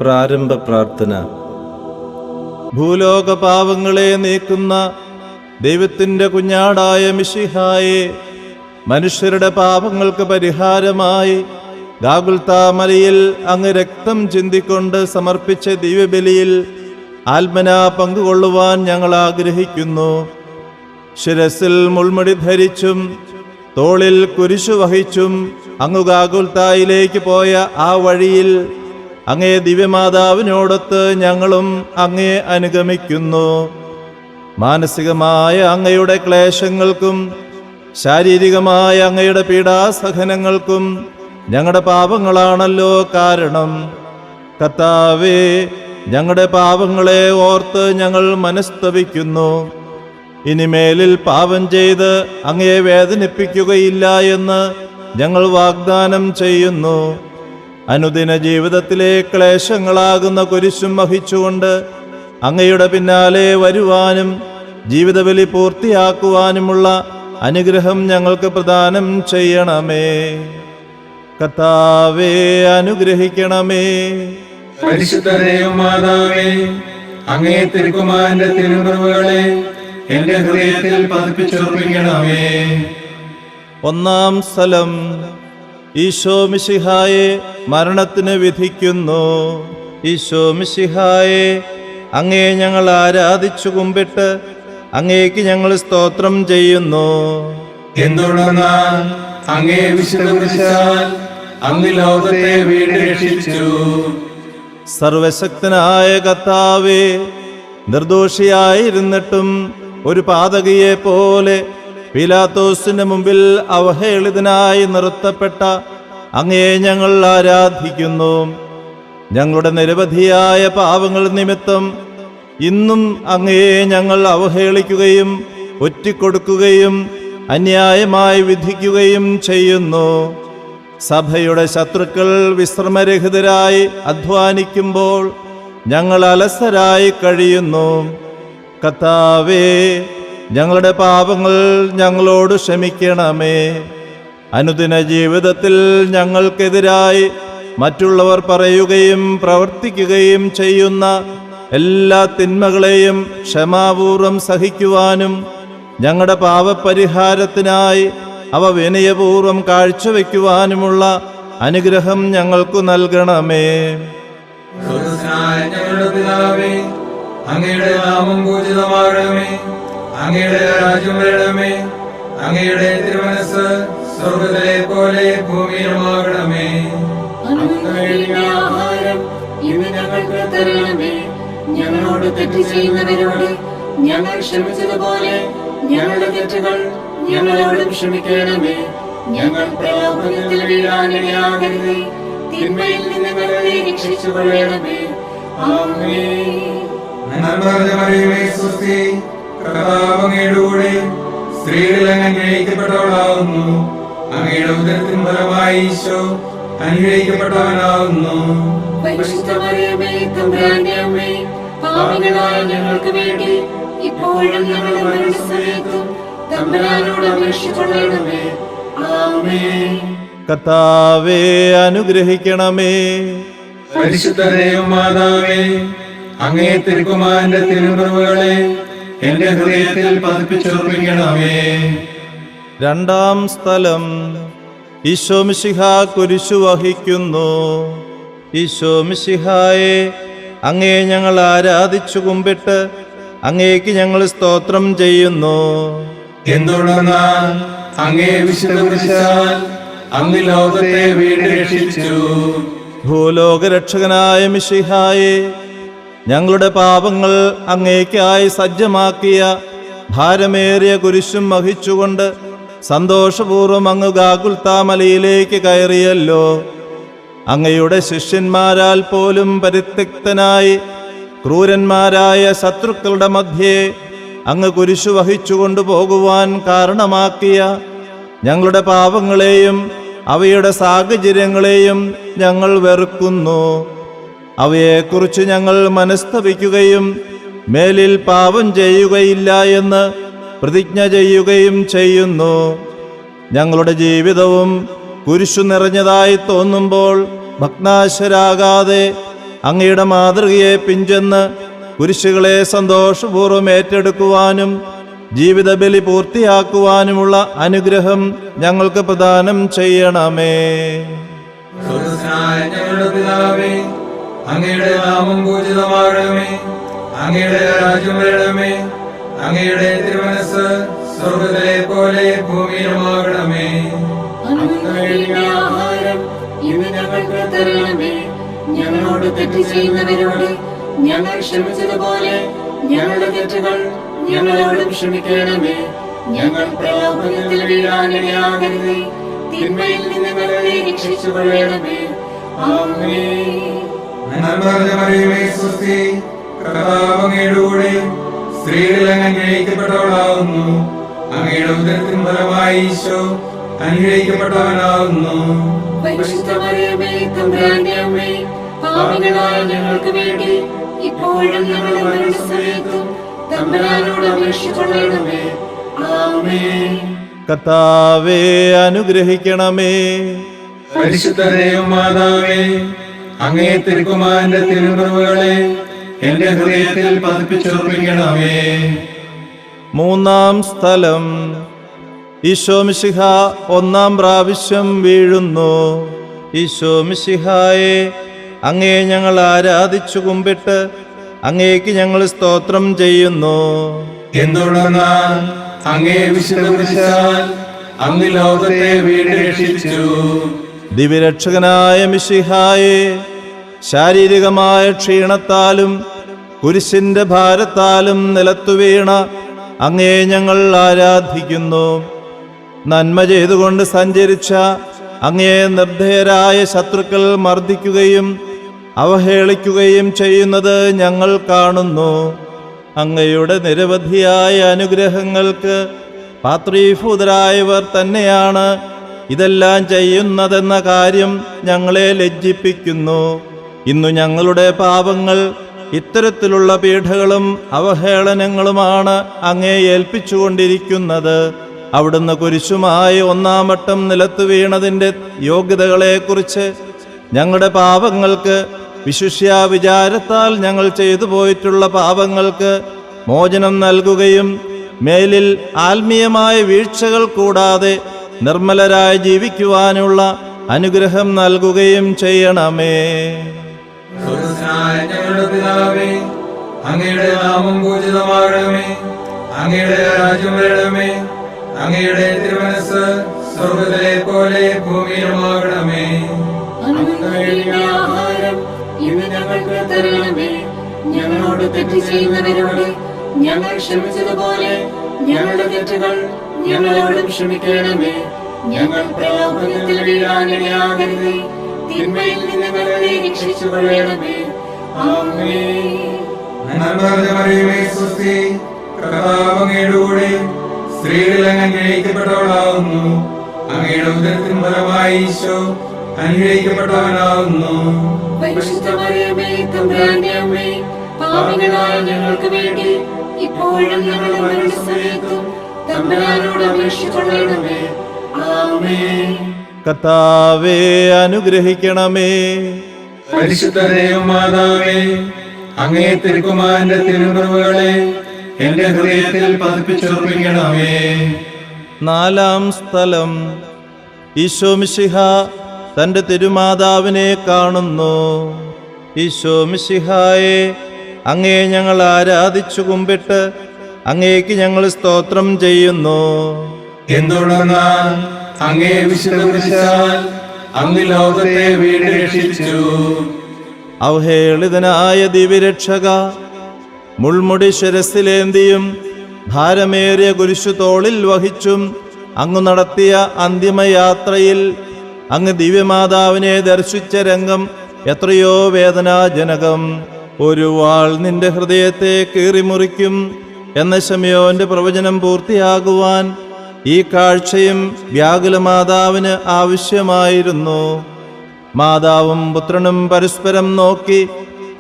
പ്രാരംഭ പ്രാർത്ഥന. ഭൂലോക പാവങ്ങളെ നീക്കുന്ന ദൈവത്തിൻ്റെ കുഞ്ഞാടായ മിശിഹായെ, മനുഷ്യരുടെ പാപങ്ങൾക്ക് പരിഹാരമായി ഗാഗുൽത്താ മലയിൽ അങ്ങ് രക്തം ചിന്തിക്കൊണ്ട് സമർപ്പിച്ച ദിവ്യബലിയിൽ ആത്മനാ പങ്കുകൊള്ളുവാൻ ഞങ്ങൾ ആഗ്രഹിക്കുന്നു. ശിരസിൽ മുൾമുടി ധരിച്ചും തോളിൽ കുരിശു വഹിച്ചും അങ്ങ് ഗാഗുൽത്തായിലേക്ക് പോയ ആ വഴിയിൽ അങ്ങേ ദിവ്യമാതാവിനോടൊത്ത് ഞങ്ങളും അങ്ങയെ അനുഗമിക്കുന്നു. മാനസികമായ അങ്ങയുടെ ക്ലേശങ്ങൾക്കും ശാരീരികമായ അങ്ങയുടെ പീഡാസഹനങ്ങൾക്കും ഞങ്ങളുടെ പാപങ്ങളാണല്ലോ കാരണം. കർത്താവേ, ഞങ്ങളുടെ പാപങ്ങളെ ഓർത്ത് ഞങ്ങൾ മനസ്തപിക്കുന്നു. ഇനിമേലിൽ പാപം ചെയ്ത് അങ്ങയെ വേദനിപ്പിക്കുകയില്ല എന്ന് ഞങ്ങൾ വാഗ്ദാനം ചെയ്യുന്നു. അനുദിന ജീവിതത്തിലെ ക്ലേശങ്ങളാകുന്ന കുരിശും വഹിച്ചുകൊണ്ട് അങ്ങയുടെ പിന്നാലെ വരുവാനും ജീവിതബലി പൂർത്തിയാക്കുവാനുമുള്ള അനുഗ്രഹം ഞങ്ങൾക്ക് പ്രദാനം ചെയ്യണമേ. കർത്താവേ, അനുഗ്രഹിക്കണമേ. പരിശുദ്ധ ദൈവമാതാവേ, അങ്ങേ തിരുക്കുമാരന്റെ തിരുമുറിവുകളെ എന്റെ ഹൃദയത്തിൽ പതിപ്പിച്ചുറപ്പിക്കണമേ. ഒന്നാം സ്ഥലം. ഈശോ മിശിഹായെ മരണത്തിന് വിധിക്കുന്നു. ഈശോ മിശിഹായെ, അങ്ങയെ ഞങ്ങൾ ആരാധിച്ചു കുമ്പിട്ട് അങ്ങേക്ക് ഞങ്ങൾ സ്തോത്രം ചെയ്യുന്നു. എന്തുകൊണ്ടെന്നാൽ അങ്ങേ വിശുദ്ധ കുരിശാൽ അങ്ങ് ലോകത്തെ വീണ്ടും രക്ഷിച്ചു. സർവശക്തനായ കർത്താവേ, നിർദോഷിയായിരുന്നിട്ടും ഒരു പാതകിയെ പോലെ പീലാത്തോസിന്റെ മുമ്പിൽ അവഹേളിതനായി നിർത്തപ്പെട്ട അങ്ങയെ ഞങ്ങൾ ആരാധിക്കുന്നു. ഞങ്ങളുടെ നിരവധിയായ പാവങ്ങൾ നിമിത്തം ഇന്നും അങ്ങയെ ഞങ്ങൾ അവഹേളിക്കുകയും ഒറ്റിക്കൊടുക്കുകയും അന്യായമായി വിധിക്കുകയും ചെയ്യുന്നു. സഭയുടെ ശത്രുക്കൾ വിശ്രമരഹിതരായി അധ്വാനിക്കുമ്പോൾ ഞങ്ങൾ അലസരായി കഴിയുന്നു. കർത്താവേ, ഞങ്ങളുടെ പാപങ്ങൾ ഞങ്ങളോട് ക്ഷമിക്കണമേ. അനുദിന ജീവിതത്തിൽ ഞങ്ങൾക്കെതിരായി മറ്റുള്ളവർ പറയുകയും പ്രവർത്തിക്കുകയും ചെയ്യുന്ന എല്ലാ തിന്മകളെയും ക്ഷമാപൂർവം സഹിക്കുവാനും ഞങ്ങളുടെ പാപപരിഹാരത്തിനായി അവ വിനയപൂർവം കാഴ്ചവെക്കുവാനുമുള്ള അനുഗ്രഹം ഞങ്ങൾക്കു നൽകണമേ. ഞങ്ങളുടെ പിതാവേ, അങ്ങയുടെ നാമം പൂജിതമാകണമേ. അങ്ങയുടെ രാജ്യം വരണമേ. അങ്ങയുടെ തിരുമനസ്സ് സ്വർഗ്ഗത്തിലെ പോലെ ഭൂമിയിലുമാകണമേ. ആഹാരം ഇന്ന് ഞങ്ങൾക്ക് തരണമേ. ഞങ്ങളോട് തെറ്റ് ചെയ്യുന്നവരോട് ഞങ്ങൾ ക്ഷമിച്ചതുപോലെ ഞങ്ങളുടെ തെറ്റുകൾ ഞങ്ങളോടും ക്ഷമിക്കണമേ. ഞങ്ങൾ പ്രലോഭനത്തിൽ വീഴാനിടയാകരുതേ. തിന്മയിൽ നിന്ന് ഞങ്ങളെ രക്ഷിച്ചുകൊള്ളണമേ. ആമേൻ. കർത്താവ് അങ്ങയുടെ കൂടെ സ്ത്രീകളിൽ അങ്ങ് അനുഗ്രഹിക്കപ്പെട്ടവളാകുന്നു. അങ്ങയുടെ ഉദരത്തിൻ ഫലമായി ഈശോ അനുഗ്രഹിക്കപ്പെട്ടവനാകുന്നു. പരിശുദ്ധ മറിയമേ, തമ്പുരാന്റെ അമ്മേ, പാപികളായ ഞങ്ങൾക്ക് വേണ്ടി ഇപ്പോഴും ഞങ്ങളുടെ മരണസമയത്തും തമ്പുരാനോട് അപേക്ഷിച്ചുകൊള്ളണമേ. ആമേൻ. കർത്താവേ, അനുഗ്രഹിക്കണമേ. പരിശുദ്ധ ദൈവമാതാവേ, അങ്ങേ തിരുക്കുമാരന്റെ തിരുമുറിവുകളെ എന്റെ ഹൃദയത്തിൽ പതിപ്പിച്ചുറപ്പിക്കണമേ. രണ്ടാം സ്ഥലം. ഈശോ മിശിഹാ കുരിശു വഹിക്കുന്നു. ഈശോ മിശിഹായെ, അങ്ങയെ ഞങ്ങൾ ആരാധിച്ചു കുമ്പിട്ട് അങ്ങേക്ക് ഞങ്ങൾ സ്തോത്രം ചെയ്യുന്നു. എന്തുകൊണ്ടെന്നാൽ അങ്ങേ വിശുദ്ധ കുരിശാൽ അങ്ങ് ലോകത്തെ വീണ്ടും രക്ഷിച്ചു. ഭൂലോകരക്ഷകനായ മിശിഹായെ, ഞങ്ങളുടെ പാപങ്ങൾ അങ്ങേക്കായി സജ്ജമാക്കിയ ഭാരമേറിയ കുരിശും വഹിച്ചുകൊണ്ട് സന്തോഷപൂർവ്വം അങ്ങ് ഗാഗുൽത്താ മലയിലേക്ക് കയറിയല്ലോ. അങ്ങയുടെ ശിഷ്യന്മാരാൽ പോലും പരിത്യക്തനായി ക്രൂരന്മാരായ ശത്രുക്കളുടെ മധ്യേ അങ്ങ് കുരിശു വഹിച്ചുകൊണ്ടു പോകുവാൻ കാരണമാക്കിയ ഞങ്ങളുടെ പാപങ്ങളെയും അവയുടെ സാഹചര്യങ്ങളെയും ഞങ്ങൾ വെറുക്കുന്നു. അവയെക്കുറിച്ച് ഞങ്ങൾ മനസ്തപിക്കുകയും മേലിൽ പാപം ചെയ്യുകയില്ല എന്ന് പ്രതിജ്ഞ ചെയ്യുകയും ചെയ്യുന്നു. ഞങ്ങളുടെ ജീവിതവും കുരിശു നിറഞ്ഞതായി തോന്നുമ്പോൾ ഭഗ്നാശരാകാതെ അങ്ങയുടെ മാതൃകയെ പിഞ്ചെന്ന് കുരിശുകളെ സന്തോഷപൂർവ്വം ഏറ്റെടുക്കുവാനും ജീവിത ബലി പൂർത്തിയാക്കുവാനുമുള്ള അനുഗ്രഹം ഞങ്ങൾക്ക് പ്രദാനം ചെയ്യണമേ. സ്വർഗ്ഗസ്ഥനായ ഞങ്ങളുടെ പിതാവേ, അങ്ങയുടെ നാമം പൂജിതമാകണമേ. അങ്ങയുടെ രാജ്യം വരണമേ. അങ്ങയുടെ തിരുമനസ്സ് സ്വർഗ്ഗത്തിലെ പോലെ ഭൂമിയിലുമാകണമേ. അന്നു വേണ്ട ആഹാരം ഇന്ന് ഞങ്ങൾക്ക് തരണമേ. ഞങ്ങളോട് തെറ്റ് ചെയ്യുന്നവരോട് ഞങ്ങൾ ക്ഷമിച്ചതുപോലെ ഞങ്ങളുടെ തെറ്റുകൾ ഞങ്ങളോടും ക്ഷമിക്കണമേ. ഞങ്ങൾ പ്രലോഭനത്തിൽ വീഴാനിടയാകരുതേ. തിന്മയിൽ നിന്ന് ഞങ്ങളെ രക്ഷിച്ചുകൊള്ളണമേ. ആമേൻ. നന്മ നിറഞ്ഞ മറിയമേ, സ്വസ്തി. കർത്താവ് അങ്ങയുടെ കൂടെ സ്ത്രീകളിൽ അങ്ങ് അനുഗ്രഹിക്കപ്പെട്ടവളാകുന്നു. അങ്ങയുടെ ഉദരത്തിൻ ഫലമായി ഈശോ അനുഗ്രഹിക്കപ്പെട്ടവനാകുന്നു. പരിശുദ്ധ മറിയമേ, തമ്പുരാന്റെ അമ്മേ, പാപികളായ ഞങ്ങൾക്ക് വേണ്ടി ഇപ്പോഴും ഞങ്ങളുടെ മരണസമയത്തും തമ്പുരാനോട് അപേക്ഷിച്ചുകൊള്ളണമേ. ആമേൻ. കർത്താവേ അനുഗ്രഹിക്കണമേ. പരിശുദ്ധ ദൈവമാതാവേ, അങ്ങേ തിരുക്കുമാരന്റെ തിരുമുറിവുകളെ എന്റെ ഹൃദയത്തിൽ പതിപ്പിച്ചുറപ്പിക്കണമേ. മൂന്നാം സ്ഥലം. ഈശോ മിശിഹ ഒന്നാം പ്രാവശ്യം വീഴുന്നു. ഈശോ മിശിഹായെ, അങ്ങേ ഞങ്ങൾ ആരാധിച്ചു കുമ്പിട്ട് അങ്ങേക്ക് ഞങ്ങൾ സ്തോത്രം ചെയ്യുന്നു. എന്തുകൊണ്ടെന്നാൽ അങ്ങേ വിശുദ്ധ കുരിശാൽ അങ്ങ് ലോകത്തെ വീണ്ടും രക്ഷിച്ചു. ദിവ്യരക്ഷകനായ മിശിഹായെ, ശാരീരികമായ ക്ഷീണത്താലും കുരിശിന്റെ ഭാരത്താലും നിലത്തു വീണ അങ്ങേ ഞങ്ങൾ ആരാധിക്കുന്നു. നന്മ ചെയ്തുകൊണ്ട് സഞ്ചരിച്ച അങ്ങേ നിർദ്ധയരായ ശത്രുക്കൾ മർദ്ദിക്കുകയും അവഹേളിക്കുകയും ചെയ്യുന്നത് ഞങ്ങൾ കാണുന്നു. അങ്ങയുടെ നിരവധിയായ അനുഗ്രഹങ്ങൾക്ക് പാത്രീഭൂതരായവർ തന്നെയാണ് ഇതെല്ലാം ചെയ്യുന്നതെന്ന കാര്യം ഞങ്ങളെ ലജ്ജിപ്പിക്കുന്നു. ഇന്നു ഞങ്ങളുടെ പാപങ്ങൾ ഇത്തരത്തിലുള്ള പീഡകളും അവഹേളനങ്ങളുമാണ് അങ്ങേ ഏൽപ്പിച്ചുകൊണ്ടിരിക്കുന്നത്. അവിടുന്ന് കുരിശുമായി ഒന്നാം വട്ടം നിലത്ത് വീണതിൻ്റെ യോഗ്യതകളെക്കുറിച്ച് ഞങ്ങളുടെ പാപങ്ങൾക്ക്, വിശിഷ്യ വിചാരത്താൽ ഞങ്ങൾ ചെയ്തു പോയിട്ടുള്ള പാപങ്ങൾക്ക് മോചനം നൽകുകയും മേലിൽ ആത്മീയമായ വീഴ്ചകൾ കൂടാതെ നിർമ്മലരായി ജീവിക്കുവാനുള്ള അനുഗ്രഹം നൽകുകയും ചെയ്യണമേ. സ്വർഗ്ഗസ്ഥനായ ഞങ്ങളുടെ പിതാവേ, അങ്ങയുടെ നാമം പൂജിതമാകണമേ. അങ്ങയുടെ രാജ്യം വരണമേ. അങ്ങയുടെ തിരുമനസ്സ് സ്വർഗ്ഗത്തിലെ പോലെ ഭൂമിയിലുമാകണമേ. അന്നു വേണ്ട ആഹാരം ഇന്ന് ഞങ്ങൾക്ക് തരണമേ. ഞങ്ങളോട് തെറ്റ് ചെയ്യുന്നവരോട് ഞങ്ങൾ ക്ഷമിച്ചതുപോലെ ഞങ്ങളുടെ തെറ്റുകൾ ഞങ്ങളോടും ക്ഷമിക്കണമേ. ഞങ്ങൾ പ്രലോഭനത്തിൽ വീഴാനിടയാകരുതേ. തിന്മയിൽ നിന്ന് ഞങ്ങളെ രക്ഷിച്ചുകൊള്ളണമേ. ആമേൻ. നന്മ നിറഞ്ഞ മറിയമേ, സ്വസ്തി. കർത്താവ് അങ്ങയുടെ കൂടെ സ്ത്രീകളിൽ അങ്ങ് അനുഗ്രഹിക്കപ്പെട്ടവളാകുന്നു. അങ്ങയുടെ ഉദരത്തിൻ ഫലമായി ഈശോ അനുഗ്രഹിക്കപ്പെട്ടവനാകുന്നു. പരിശുദ്ധ മറിയമേ, തമ്പുരാന്റെ അമ്മേ, പാപികളായ ഞങ്ങൾക്ക് വേണ്ടി ഇപ്പോഴും ഞങ്ങളുടെ മരണസമയത്തും തമ്പുരാനോട് അപേക്ഷിച്ചുകൊള്ളണമേ. ആമേൻ. കർത്താവേ അനുഗ്രഹിക്കണമേ. പരിശുദ്ധ ദൈവമാതാവേ, അങ്ങേ തിരുക്കുമാരന്റെ തിരുമുറിവുകളെ എന്റെ ഹൃദയത്തിൽ പതിപ്പിച്ചുറപ്പിക്കണമേ. നാലാം സ്ഥലം. ഈശോ മിശിഹ തൻ്റെ തിരുമാതാവിനെ കാണുന്നു. ഈശോ മിശിഹായെ, അങ്ങേ ഞങ്ങൾ ആരാധിച്ചു കുമ്പിട്ട് അങ്ങേക്ക് ഞങ്ങൾ സ്തോത്രം ചെയ്യുന്നു. എന്തുകൊണ്ടെന്നാൽ അങ്ങേ വിശുദ്ധ കുരിശാൽ അങ്ങ് ലോകത്തെ വീണ്ടും രക്ഷിച്ചു. അവഹേളിതനായ ദിവ്യരക്ഷക, മുൾമുടി ശിരസിലേന്തിയും ഭാരമേറിയ കുരിശു തോളിൽ വഹിച്ചും അങ്ങ് നടത്തിയ അന്തിമയാത്രയിൽ അങ്ങ് ദിവ്യമാതാവിനെ ദർശിച്ച രംഗം എത്രയോ വേദനാജനകം. ഒരു വാൾ നിന്റെ ഹൃദയത്തെ കീറിമുറിക്കും എന്ന ശമയോന്റെ പ്രവചനം പൂർത്തിയാകുവാൻ ഈ കാഴ്ചയും വ്യാകുലമാതാവിന് ആവശ്യമായിരുന്നു. മാതാവും പുത്രനും പരസ്പരം നോക്കി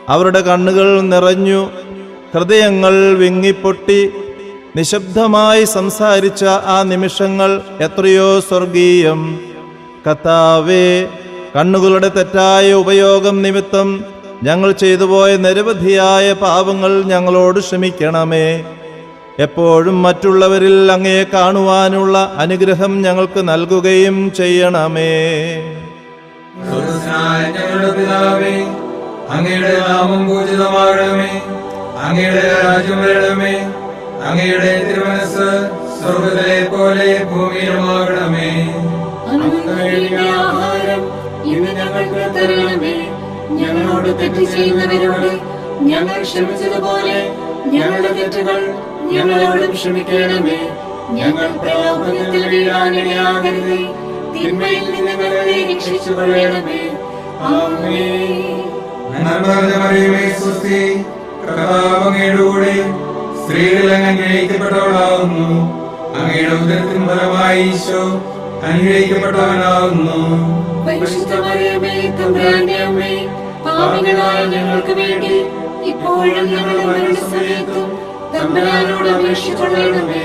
അവരുടെ കണ്ണുകൾ നിറഞ്ഞു, ഹൃദയങ്ങൾ വിങ്ങിപ്പൊട്ടി. നിശബ്ദമായി സംസാരിച്ച ആ നിമിഷങ്ങൾ എത്രയോ സ്വർഗീയം. കർത്താവേ, കണ്ണുകളുടെ തെറ്റായ ഉപയോഗം നിമിത്തം ഞങ്ങൾ ചെയ്തുപോയ നിരവധിയായ പാപങ്ങൾ ഞങ്ങളോട് ക്ഷമിക്കണമേ. എപ്പോഴും മറ്റുള്ളവരിൽ അങ്ങയെ കാണുവാനുള്ള അനുഗ്രഹം ഞങ്ങൾക്ക് നൽകുകയും ചെയ്യണമേ. സ്വർഗ്ഗസ്ഥനായ ഞങ്ങളുടെ പിതാവേ, അങ്ങയുടെ നാമം പൂജിതമാകണമേ. അങ്ങയുടെ രാജ്യം വരണമേ. അങ്ങയുടെ തിരുമനസ്സ് സ്വർഗ്ഗത്തിലെ പോലെ ഭൂമിയിലുമാകണമേ. അന്നു വേണ്ട ആഹാരം ഇന്ന് ഞങ്ങൾക്ക് തരണമേ. ഞങ്ങളോട് തെറ്റ് ചെയ്യുന്നവരോട് ഞങ്ങൾ ക്ഷമിച്ചതുപോലെ ഞങ്ങളുടെ തെറ്റുകൾ ഞങ്ങളോടും ക്ഷമിക്കണമേ. ഞങ്ങൾ പ്രലോഭനത്തിൽ വീഴാനിടയാകരുതേ. തിന്മയിൽ നിന്ന് ഞങ്ങളെ രക്ഷിച്ചുകൊള്ളണമേ. ആമേൻ. നന്മ നിറഞ്ഞ മറിയമേ, സ്വസ്തി. കർത്താവ് അങ്ങയുടെ കൂടെ സ്ത്രീകളിൽ അങ്ങ് അനുഗ്രഹിക്കപ്പെട്ടവളാകുന്നു. അങ്ങയുടെ ഉദരത്തിൻ ഫലമായി ഈശോ അനുഗ്രഹിക്കപ്പെട്ടവനാകുന്നു. പരിശുദ്ധ മറിയമേ, തമ്പുരാന്റെ അമ്മേ, പാപികളായ ഞങ്ങൾക്ക് വേണ്ടി ഇപ്പോഴും ഞങ്ങളുടെ മരണസമയത്തും തമ്പുരാനോട് അപേക്ഷിച്ചുകൊള്ളണമേ.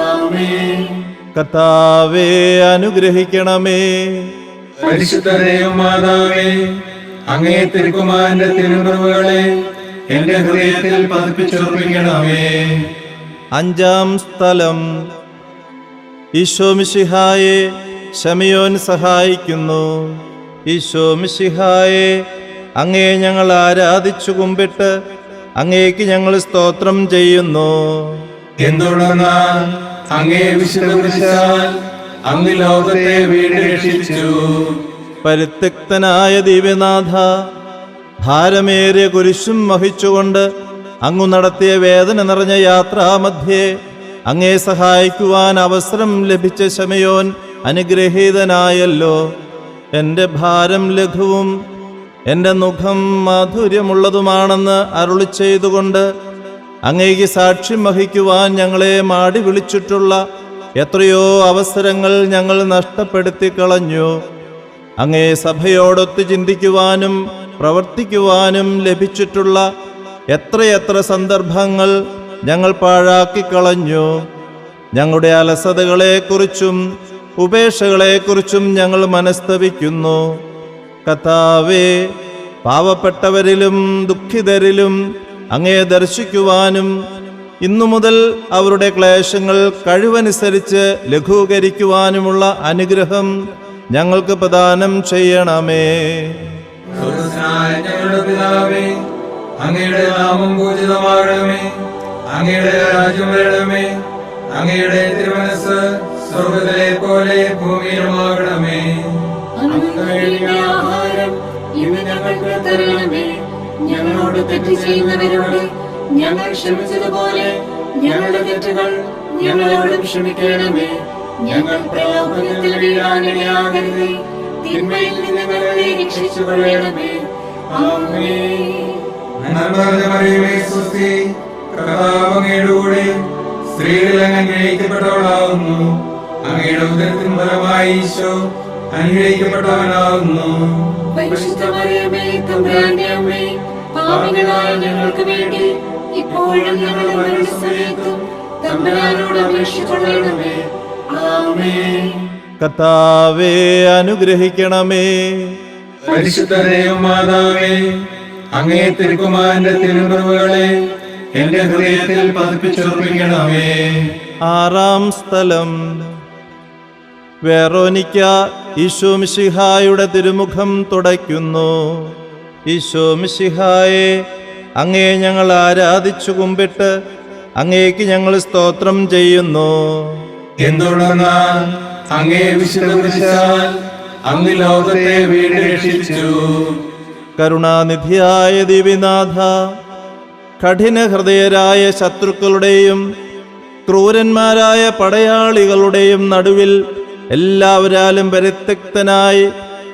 ആമേൻ. കർത്താവേ, അനുഗ്രഹിക്കണമേ. പരിശുദ്ധ ദൈവമാതാവേ, അങ്ങേ തിരുക്കുമാരന്റെ തിരുമുറിവുകളെ എന്റെ ഹൃദയത്തിൽ പതിപ്പിച്ചുറപ്പിക്കണമേ. അഞ്ചാം സ്ഥലം. ഈശോ മിശിഹായെ ശമയോൻ സഹായിക്കുന്നു. ഈശോ മിശിഹായെ, അങ്ങയെ ഞങ്ങൾ ആരാധിച്ചു കുമ്പിട്ട് അങ്ങേക്ക് ഞങ്ങൾ സ്തോത്രം ചെയ്യുന്നു. എന്തുകൊണ്ടെന്നാൽ അങ്ങേ വിശുദ്ധ കുരിശാൽ അങ്ങ് ലോകത്തെ വീണ്ടും രക്ഷിച്ചു. പരിത്യക്തനായ ദിവ്യനാഥ, ഭാരമേറിയ കുരിശും വഹിച്ചുകൊണ്ട് അങ്ങു നടത്തിയ വേദന നിറഞ്ഞ യാത്രാമധ്യേ അങ്ങേ സഹായിക്കുവാൻ അവസരം ലഭിച്ച ശമയോൻ അനുഗ്രഹീതനായല്ലോ. എൻ്റെ ഭാരം ലഘുവും എൻ്റെ മുഖം മാധുര്യമുള്ളതുമാണെന്ന് അരുളി ചെയ്തുകൊണ്ട് അങ്ങേക്ക് സാക്ഷ്യം വഹിക്കുവാൻ ഞങ്ങളെ മാടി വിളിച്ചിട്ടുള്ള എത്രയോ അവസരങ്ങൾ ഞങ്ങൾ നഷ്ടപ്പെടുത്തി കളഞ്ഞു. അങ്ങേ സഭയോടൊത്ത് ചിന്തിക്കുവാനും പ്രവർത്തിക്കുവാനും ലഭിച്ചിട്ടുള്ള എത്രയെത്ര സന്ദർഭങ്ങൾ ഞങ്ങൾ പാഴാക്കിക്കളഞ്ഞു. ഞങ്ങളുടെ അലസതകളെക്കുറിച്ചും ഉപേക്ഷകളെക്കുറിച്ചും ഞങ്ങൾ മനസ്തപിക്കുന്നു. കർത്താവേ, പാവപ്പെട്ടവരിലും ദുഃഖിതരിലും അങ്ങയെ ദർശിക്കുവാനും ഇന്നു മുതൽ അവരുടെ ക്ലേശങ്ങൾ കഴിവനുസരിച്ച് ലഘൂകരിക്കുവാനുമുള്ള അനുഗ്രഹം ഞങ്ങൾക്ക് പ്രദാനം ചെയ്യണമേ. സ്വർഗ്ഗസ്ഥനായ ഞങ്ങളുടെ പിതാവേ, അങ്ങയുടെ നാമം പൂജിതമാകണമേ. അങ്ങയുടെ രാജ്യം വരണമേ. അങ്ങയുടെ തിരുമനസ്സ് സ്വർഗ്ഗത്തിലെ പോലെ ഭൂമിയിലുമാകണമേ. അന്നു വേണ്ട ആഹാരം ഇന്ന് ഞങ്ങൾക്ക് തരണമേ. ഞങ്ങളോട് തെറ്റ് ചെയ്യുന്നവരോട് ഞങ്ങൾ ക്ഷമിച്ചതുപോലെ ഞങ്ങളുടെ തെറ്റുകൾ ഞങ്ങളോടും ക്ഷമിക്കണമേ. ഞങ്ങൾ പ്രലോഭനത്തിൽ വീഴാനിടയാകരുതേ. തിന്മയിൽ നിന്ന് ഞങ്ങളെ രക്ഷിച്ചുകൊള്ളണമേ. ആമേൻ. നന്മ നിറഞ്ഞ മറിയമേ, സ്വസ്തി. കർത്താവ് അങ്ങയുടെ കൂടെ സ്ത്രീകളിൽ അങ്ങ് അനുഗ്രഹിക്കപ്പെട്ടവളാകുന്നു. അങ്ങയുടെ ഉദരത്തിൻ ഫലമായി ഈശോ അനുഗ്രഹിക്കപ്പെട്ടവനാകുന്നു. പരിശുദ്ധ മറിയമേ, തമ്പുരാന്റെ അമ്മേ, പാപികളായ ഞങ്ങൾക്ക് വേണ്ടി ഇപ്പോഴും ഞങ്ങളുടെ മരണസമയത്തും തമ്പുരാനോട് അപേക്ഷിച്ചുകൊള്ളണമേ. ആമേൻ. കർത്താവേ, അനുഗ്രഹിക്കണമേ. പരിശുദ്ധ ദൈവമാതാവേ, അങ്ങേ തിരുക്കുമാരന്റെ തിരുമുറിവുകളെ എന്റെ ഹൃദയത്തിൽ പതിപ്പിച്ചുറപ്പിക്കണമേ. ആറാം സ്ഥലം. വെറോനിക്ക ഈശോ മിശിഹായുടെ തിരുമുഖം തുടയ്ക്കുന്നു. ഈശോ മിശിഹായെ, അങ്ങയെ ഞങ്ങൾ ആരാധിച്ചു കുമ്പിട്ട് അങ്ങേക്ക് ഞങ്ങൾ സ്തോത്രം ചെയ്യുന്നു. എന്തുകൊണ്ടെന്നാൽ അങ്ങേ വിശുദ്ധ കുരിശാൽ അങ്ങ് ലോകത്തെ വീണ്ടും രക്ഷിച്ചു. കരുണാനിധിയായ ദിവ്യനാഥ, കഠിന ഹൃദയരായ ശത്രുക്കളുടെയും ക്രൂരന്മാരായ പടയാളികളുടെയും നടുവിൽ എല്ലാവരാലും പരിത്യക്തനായി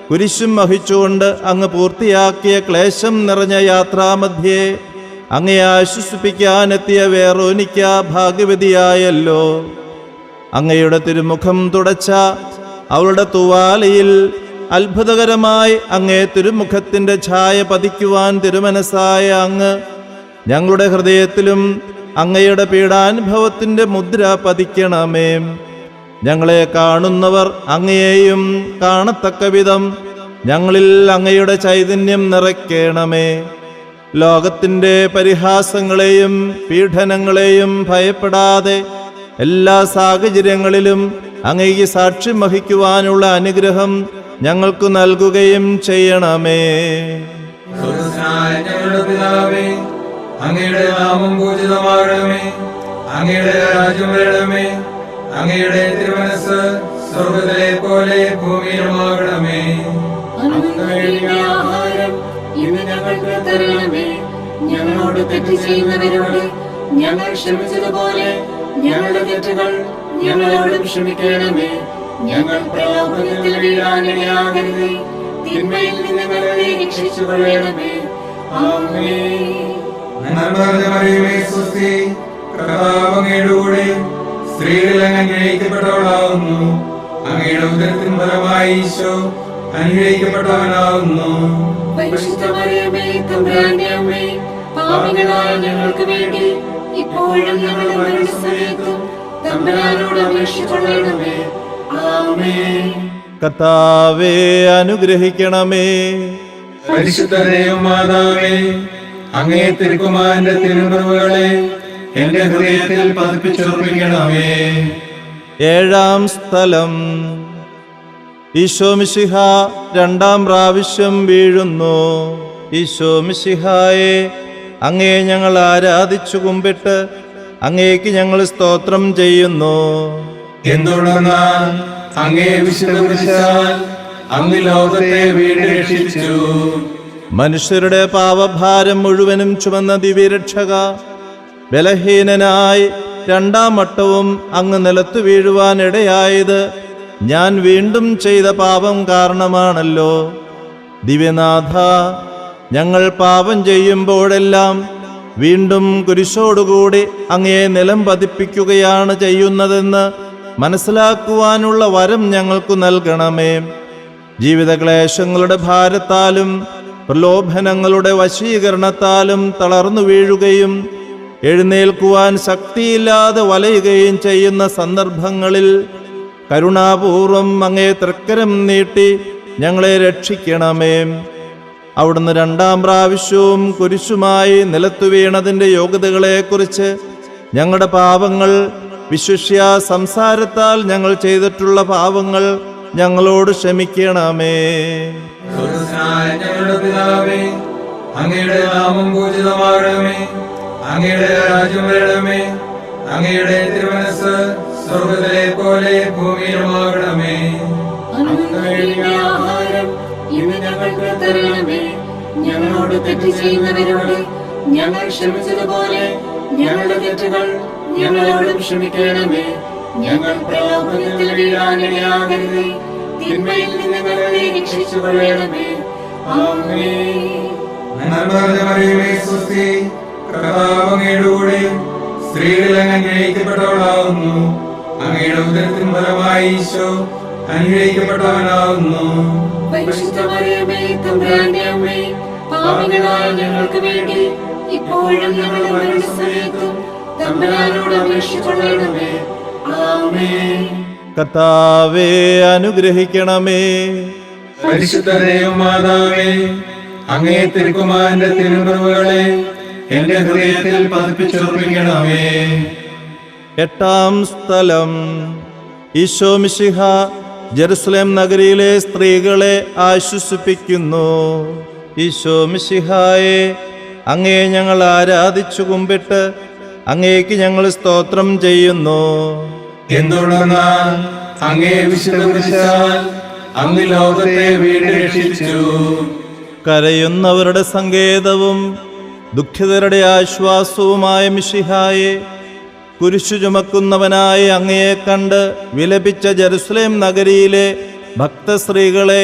കുരിശും വഹിച്ചുകൊണ്ട് അങ്ങ് പൂർത്തിയാക്കിയ ക്ലേശം നിറഞ്ഞ യാത്രാമധ്യേ അങ്ങയെ ആശ്വസിപ്പിക്കാനെത്തിയ വെറോനിക്ക ഭാഗ്യവതിയായല്ലോ. അങ്ങയുടെ തിരുമുഖം തുടച്ച അവളുടെ തുവാലയിൽ അത്ഭുതകരമായി അങ്ങേ തിരുമുഖത്തിൻ്റെ ഛായ പതിക്കുവാൻ തിരുമനസ്സായ അങ്ങ് ഞങ്ങളുടെ ഹൃദയത്തിലും അങ്ങയുടെ പീഡാനുഭവത്തിൻ്റെ മുദ്ര പതിക്കണമേ. ഞങ്ങളെ കാണുന്നവർ അങ്ങയെയും കാണത്തക്ക വിധം ഞങ്ങളിൽ അങ്ങയുടെ ചൈതന്യം നിറയ്ക്കണമേ. ലോകത്തിൻ്റെ പരിഹാസങ്ങളെയും പീഡനങ്ങളെയും ഭയപ്പെടാതെ എല്ലാ സാഹചര്യങ്ങളിലും അങ്ങയ്ക്ക് സാക്ഷ്യം വഹിക്കുവാനുള്ള അനുഗ്രഹം ഞങ്ങൾക്ക് നൽകുകയും ചെയ്യണമേ. സ്വർഗ്ഗസ്ഥനായ ഞങ്ങളുടെ പിതാവേ, അങ്ങയുടെ നാമം പൂജിതമാകണമേ. അങ്ങയുടെ രാജ്യം വരണമേ. അങ്ങയുടെ തിരുമനസ്സ് സ്വർഗ്ഗത്തിലെ പോലെ ഭൂമിയിലുമാകണമേ. അന്നു വേണ്ട ആഹാരം ഇന്ന് ഞങ്ങൾക്ക് തരണമേ. ഞങ്ങളോട് തെറ്റ് ചെയ്യുന്നവരോട് ഞങ്ങൾ ക്ഷമിച്ചതുപോലെ ഞങ്ങളുടെ തെറ്റുകൾ ഞങ്ങളോടും ക്ഷമിക്കണമേ. ഞങ്ങൾ പ്രലോഭനത്തിൽ വീഴാനിടയാകരുതേ. തിന്മയിൽ നിന്ന് ഞങ്ങളെ രക്ഷിച്ചുകൊള്ളണമേ. ആമേൻ. നന്മ നിറഞ്ഞ മറിയമേ, സ്വസ്തി. കർത്താവ് അങ്ങയുടെ കൂടെ സ്ത്രീകളിൽ അങ്ങ് അനുഗ്രഹിക്കപ്പെട്ടവളാകുന്നു. അങ്ങയുടെ ഉദരത്തിൻ ഫലമായി ഈശോ അനുഗ്രഹിക്കപ്പെട്ടവനാകുന്നു. പരിശുദ്ധ മറിയമേ, തമ്പുരാന്റെ അമ്മേ, പാപികളായ ഞങ്ങൾക്ക് വേണ്ടി ഇപ്പോഴും ഞങ്ങളുടെ മരണസമയത്തും തമ്പുരാനോട് അപേക്ഷിച്ചുകൊള്ളണമേ. ആമേൻ. കർത്താവേ, അനുഗ്രഹിക്കണമേ. പരിശുദ്ധ ദൈവമാതാവേ, അങ്ങേ തിരുക്കുമാരന്റെ തിരുമുറിവുകളെ എന്റെ ഹൃദയത്തിൽ പതിപ്പിച്ചുറപ്പിക്കണമേ. ഏഴാം സ്ഥലം. ഈശോ മിശിഹ രണ്ടാം പ്രാവശ്യം വീഴുന്നു. ഈശോ മിശിഹായെ, അങ്ങയെ ഞങ്ങൾ ആരാധിച്ചു കുമ്പിട്ട് അങ്ങേക്ക് ഞങ്ങൾ സ്തോത്രം ചെയ്യുന്നു. എന്തുകൊണ്ടെന്നാൽ അങ്ങേ വിശുദ്ധ കുരിശാൽ അങ്ങ് ലോകത്തെ വീട് രക്ഷിച്ചു. മനുഷ്യരുടെ പാപഭാരം മുഴുവനും ചുമന്ന ദിവ്യരക്ഷക, ബലഹീനനായി രണ്ടാം വട്ടവും അങ്ങ് നിലത്തു വീഴുവാനിടയായത് ഞാൻ വീണ്ടും ചെയ്ത പാപം കാരണമാണല്ലോ. ദിവ്യനാഥ, ഞങ്ങൾ പാപം ചെയ്യുമ്പോഴെല്ലാം വീണ്ടും കുരിശോടുകൂടി അങ്ങയെ നിലം പതിപ്പിക്കുകയാണ് ചെയ്യുന്നതെന്ന് മനസ്സിലാക്കുവാനുള്ള വരം ഞങ്ങൾക്ക് നൽകണമേ. ജീവിതക്ലേശങ്ങളുടെ ഭാരത്താലും പ്രലോഭനങ്ങളുടെ വശീകരണത്താലും തളർന്നു വീഴുകയും എഴുന്നേൽക്കുവാൻ ശക്തിയില്ലാതെ വലയുകയും ചെയ്യുന്ന സന്ദർഭങ്ങളിൽ കരുണാപൂർവം അങ്ങേ തൃക്കരം നീട്ടി ഞങ്ങളെ രക്ഷിക്കണമേ. അവിടുന്ന് രണ്ടാം പ്രാവശ്യവും കുരിശുമായി നിലത്തു വീണതിൻ്റെ യോഗ്യതകളെക്കുറിച്ച് ഞങ്ങളുടെ പാപങ്ങൾ, വിശിഷ്യ സംസാരത്താൽ ഞങ്ങൾ ചെയ്തിട്ടുള്ള പാപങ്ങൾ ഞങ്ങളോട് ക്ഷമിക്കണമേ. സ്വർഗ്ഗസ്ഥനായ ഞങ്ങളുടെ പിതാവേ, അങ്ങയുടെ നാമം പൂജിതമാകണമേ. അങ്ങയുടെ രാജ്യം വരണമേ. അങ്ങയുടെ തിരുമനസ്സ് സ്വർഗ്ഗത്തിലെ പോലെ ഭൂമിയിലുമാകണമേ. അന്നു വേണ്ട ആഹാരം ഇന്ന് ഞങ്ങൾക്ക് തരണമേ. ഞങ്ങളോട് തെറ്റ് ചെയ്യുന്നവരോട് ഞങ്ങൾ ക്ഷമിച്ചതുപോലെ ഞങ്ങളുടെ തെറ്റുകൾ ഞങ്ങളോടും ക്ഷമിക്കണമേ. ഞങ്ങൾ പ്രലോഭനത്തിൽ വീഴാനിടയാകരുതേ. തിന്മയിൽ നിന്ന് ഞങ്ങളെ രക്ഷിച്ചുകൊള്ളണമേ. ആമേൻ. നന്മ നിറഞ്ഞ മറിയമേ, സ്വസ്തി. കർത്താവ് അങ്ങയുടെ കൂടെ സ്ത്രീകളിൽ അങ്ങ് അനുഗ്രഹിക്കപ്പെട്ടവളാകുന്നു. അങ്ങയുടെ ഉദരത്തിൻ ഫലമായി ഈശോ അനുഗ്രഹിക്കപ്പെട്ടവനാകുന്നു. പരിശുദ്ധ മറിയമേ, തമ്പുരാന്റെ അമ്മേ, പാപികളായ ഞങ്ങൾക്ക് വേണ്ടി ഇപ്പോഴും ഞങ്ങളുടെ മരണസമയത്തും തമ്പുരാനോട് അപേക്ഷിച്ചുകൊള്ളണമേ. ആമേൻ. കർത്താവേ, അനുഗ്രഹിക്കണമേ. പരിശുദ്ധ ദൈവമാതാവേ, അങ്ങേ തിരുക്കുമാരന്റെ തിരുമുറിവുകളെ എന്റെ ഹൃദയത്തിൽ പതിപ്പിച്ചുറപ്പിക്കണമേ. എട്ടാം സ്ഥലം. ഈശോ മിശിഹ ജെറുസലേം നഗരിയിലെ സ്ത്രീകളെ ആശ്വസിപ്പിക്കുന്നു. ഈശോ മിശിഹായെ, അങ്ങയെ ഞങ്ങൾ ആരാധിച്ചു കുമ്പിട്ട് അങ്ങേക്ക് ഞങ്ങൾ സ്തോത്രം ചെയ്യുന്നു. എന്തുകൊണ്ടെന്നാൽ അങ്ങേ വിശുദ്ധ കുരിശാൽ അങ്ങ് ലോകത്തെ വീട് രക്ഷിച്ചു. കരയുന്നവരുടെ സങ്കേതവും ദുഃഖിതരുടെ ആശ്വാസവുമായ മിശിഹായെ, കുരിശു ചുമക്കുന്നവനായ അങ്ങയെ കണ്ട് വിലപിച്ച ജെറുസലേം നഗരിയിലെ ഭക്തസ്ത്രീകളെ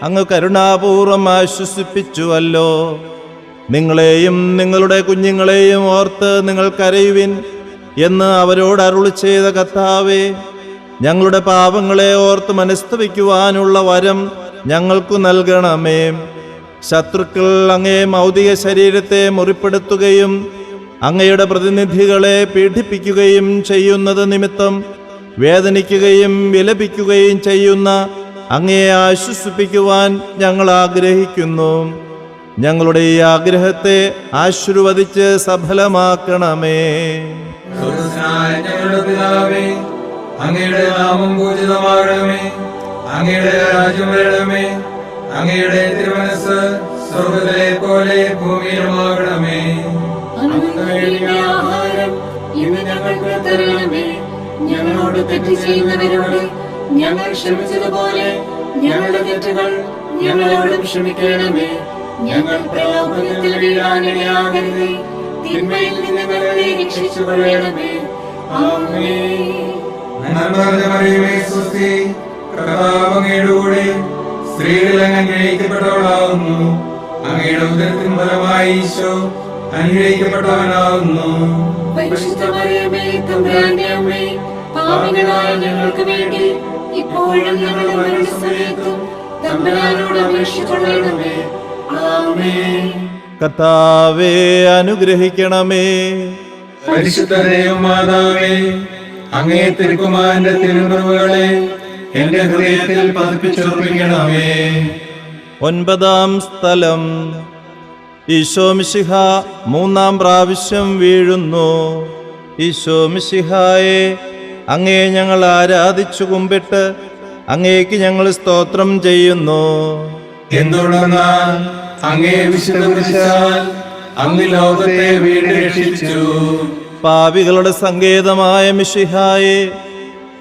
അങ്ങ് കരുണാപൂർവം ആശ്വസിപ്പിച്ചുവല്ലോ. നിങ്ങളെയും നിങ്ങളുടെ കുഞ്ഞുങ്ങളെയും ഓർത്ത് നിങ്ങൾ കരയുവിൻ എന്ന് അവരോട് അരുളി ചെയ്ത കർത്താവേ, ഞങ്ങളുടെ പാപങ്ങളെ ഓർത്ത് മനസ്തപിക്കുവാനുള്ള വരം ഞങ്ങൾക്കു നൽകണമേ. ശത്രുക്കൾ അങ്ങേ ഭൗതിക ശരീരത്തെ മുറിപ്പെടുത്തുകയും അങ്ങയുടെ പ്രതിനിധികളെ പീഡിപ്പിക്കുകയും ചെയ്യുന്നത് നിമിത്തം വേദനിക്കുകയും വിലപിക്കുകയും ചെയ്യുന്ന അങ്ങയെ ആശ്വസിപ്പിക്കുവാൻ ഞങ്ങൾ ആഗ്രഹിക്കുന്നു. ഞങ്ങളുടെ ഈ ആഗ്രഹത്തെ ആശീർവദിച്ച് സഫലമാക്കണമേ. സ്വർഗ്ഗസ്ഥനായ ഞങ്ങളുടെ പിതാവേ, അങ്ങയുടെ നാമം പൂജിതമാകണമേ. അങ്ങയുടെ രാജ്യം വരണമേ. അങ്ങയുടെ തിരുമനസ്സ് സ്വർഗ്ഗത്തിലെ പോലെ ഭൂമിയിലുമാകണമേ. അന്നു വേണ്ട ആഹാരം ഇന്ന് ഞങ്ങൾക്ക് തരണമേ. ഞങ്ങളോട് തെറ്റ് ചെയ്യുന്നവരോട് ഞങ്ങൾ ക്ഷമിച്ചതുപോലെ ഞങ്ങളുടെ തെറ്റുകൾ ഞങ്ങളോടും ക്ഷമിക്കണമേ. ഞങ്ങൾ പ്രലോഭനത്തിൽ വീഴാനിടയാകരുതേ. തിന്മയിൽ നിന്ന് ഞങ്ങളെ രക്ഷിച്ചുകൊള്ളണമേ. ആമേൻ. നന്മ നിറഞ്ഞ മറിയമേ, സ്വസ്തി. കർത്താവ് അങ്ങയുടെ കൂടെ സ്ത്രീകളിൽ അങ്ങ് അനുഗ്രഹിക്കപ്പെട്ടവളാകുന്നു. അങ്ങയുടെ ഉദരത്തിൻ ഫലമായി ഈശോ അനുഗ്രഹിക്കപ്പെട്ടവനാകുന്നു. പരിശുദ്ധ മറിയമേ, തമ്പുരാന്റെ അമ്മേ, പാപികളായ ഞങ്ങൾക്ക് വേണ്ടി ഇപ്പോഴും ഞങ്ങളുടെ മരണസമയത്തും തമ്പുരാനോട് അപേക്ഷിച്ചുകൊള്ളണമേ. ആമേൻ. കർത്താവേ അനുഗ്രഹിക്കണമേ. പരിശുദ്ധ ദൈവമാതാവേ, അങ്ങേ തിരുക്കുമാരന്റെ തിരുമുറിവുകളെ എന്റെ ഹൃദയത്തിൽ പതിപ്പിച്ചുറപ്പിക്കണമേ. 9-ാം സ്ഥലം. ഈശോ മിശിഹ 3-ാം പ്രാവശ്യം വീഴുന്നു. ഈശോ മിശിഹായെ, അങ്ങയെ ഞങ്ങൾ ആരാധിച്ചു കുമ്പിട്ട് അങ്ങേക്ക് ഞങ്ങൾ സ്തോത്രം ചെയ്യുന്നു. എന്തുകൊണ്ടെന്നാൽ അങ്ങേ വിശുദ്ധ കുരിശാൽ അങ്ങ് ലോകത്തെ വീണ്ടും രക്ഷിച്ചു. പാപികളുടെ സങ്കേതമായ മിശിഹായെ,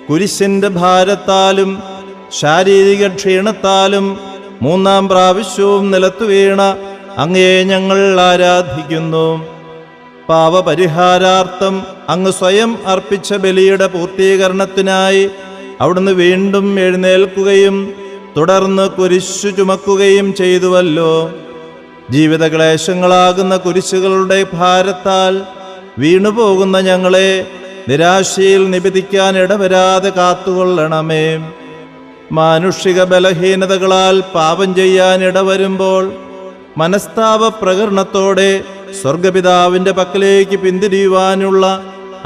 കുരിശിന്റെ ഭാരത്താലും ശാരീരിക ക്ഷീണത്താലും 3-ാം പ്രാവശ്യവും നിലത്തു വീണ അങ്ങയെ ഞങ്ങൾ ആരാധിക്കുന്നു. പാപപരിഹാരാർത്ഥം അങ്ങ് സ്വയം അർപ്പിച്ച ബലിയുടെ പൂർത്തീകരണത്തിനായി അവിടുന്ന് വീണ്ടും എഴുന്നേൽക്കുകയും തുടർന്ന് കുരിശു ചുമക്കുകയും ചെയ്തുവല്ലോ. ജീവിതക്ലേശങ്ങളാകുന്ന കുരിശുകളുടെ ഭാരത്താൽ വീണുപോകുന്ന ഞങ്ങളെ നിരാശയിൽ നിബിധിക്കാൻ ഇടവരാതെ കാത്തുകൊള്ളണമേ. മാനുഷിക ബലഹീനതകളാൽ പാപം ചെയ്യാൻ ഇടവരുമ്പോൾ മനസ്താപ പ്രകരണത്തോടെ സ്വർഗപിതാവിന്റെ പക്കലേക്ക് പിന്തിരിയുവാനുള്ള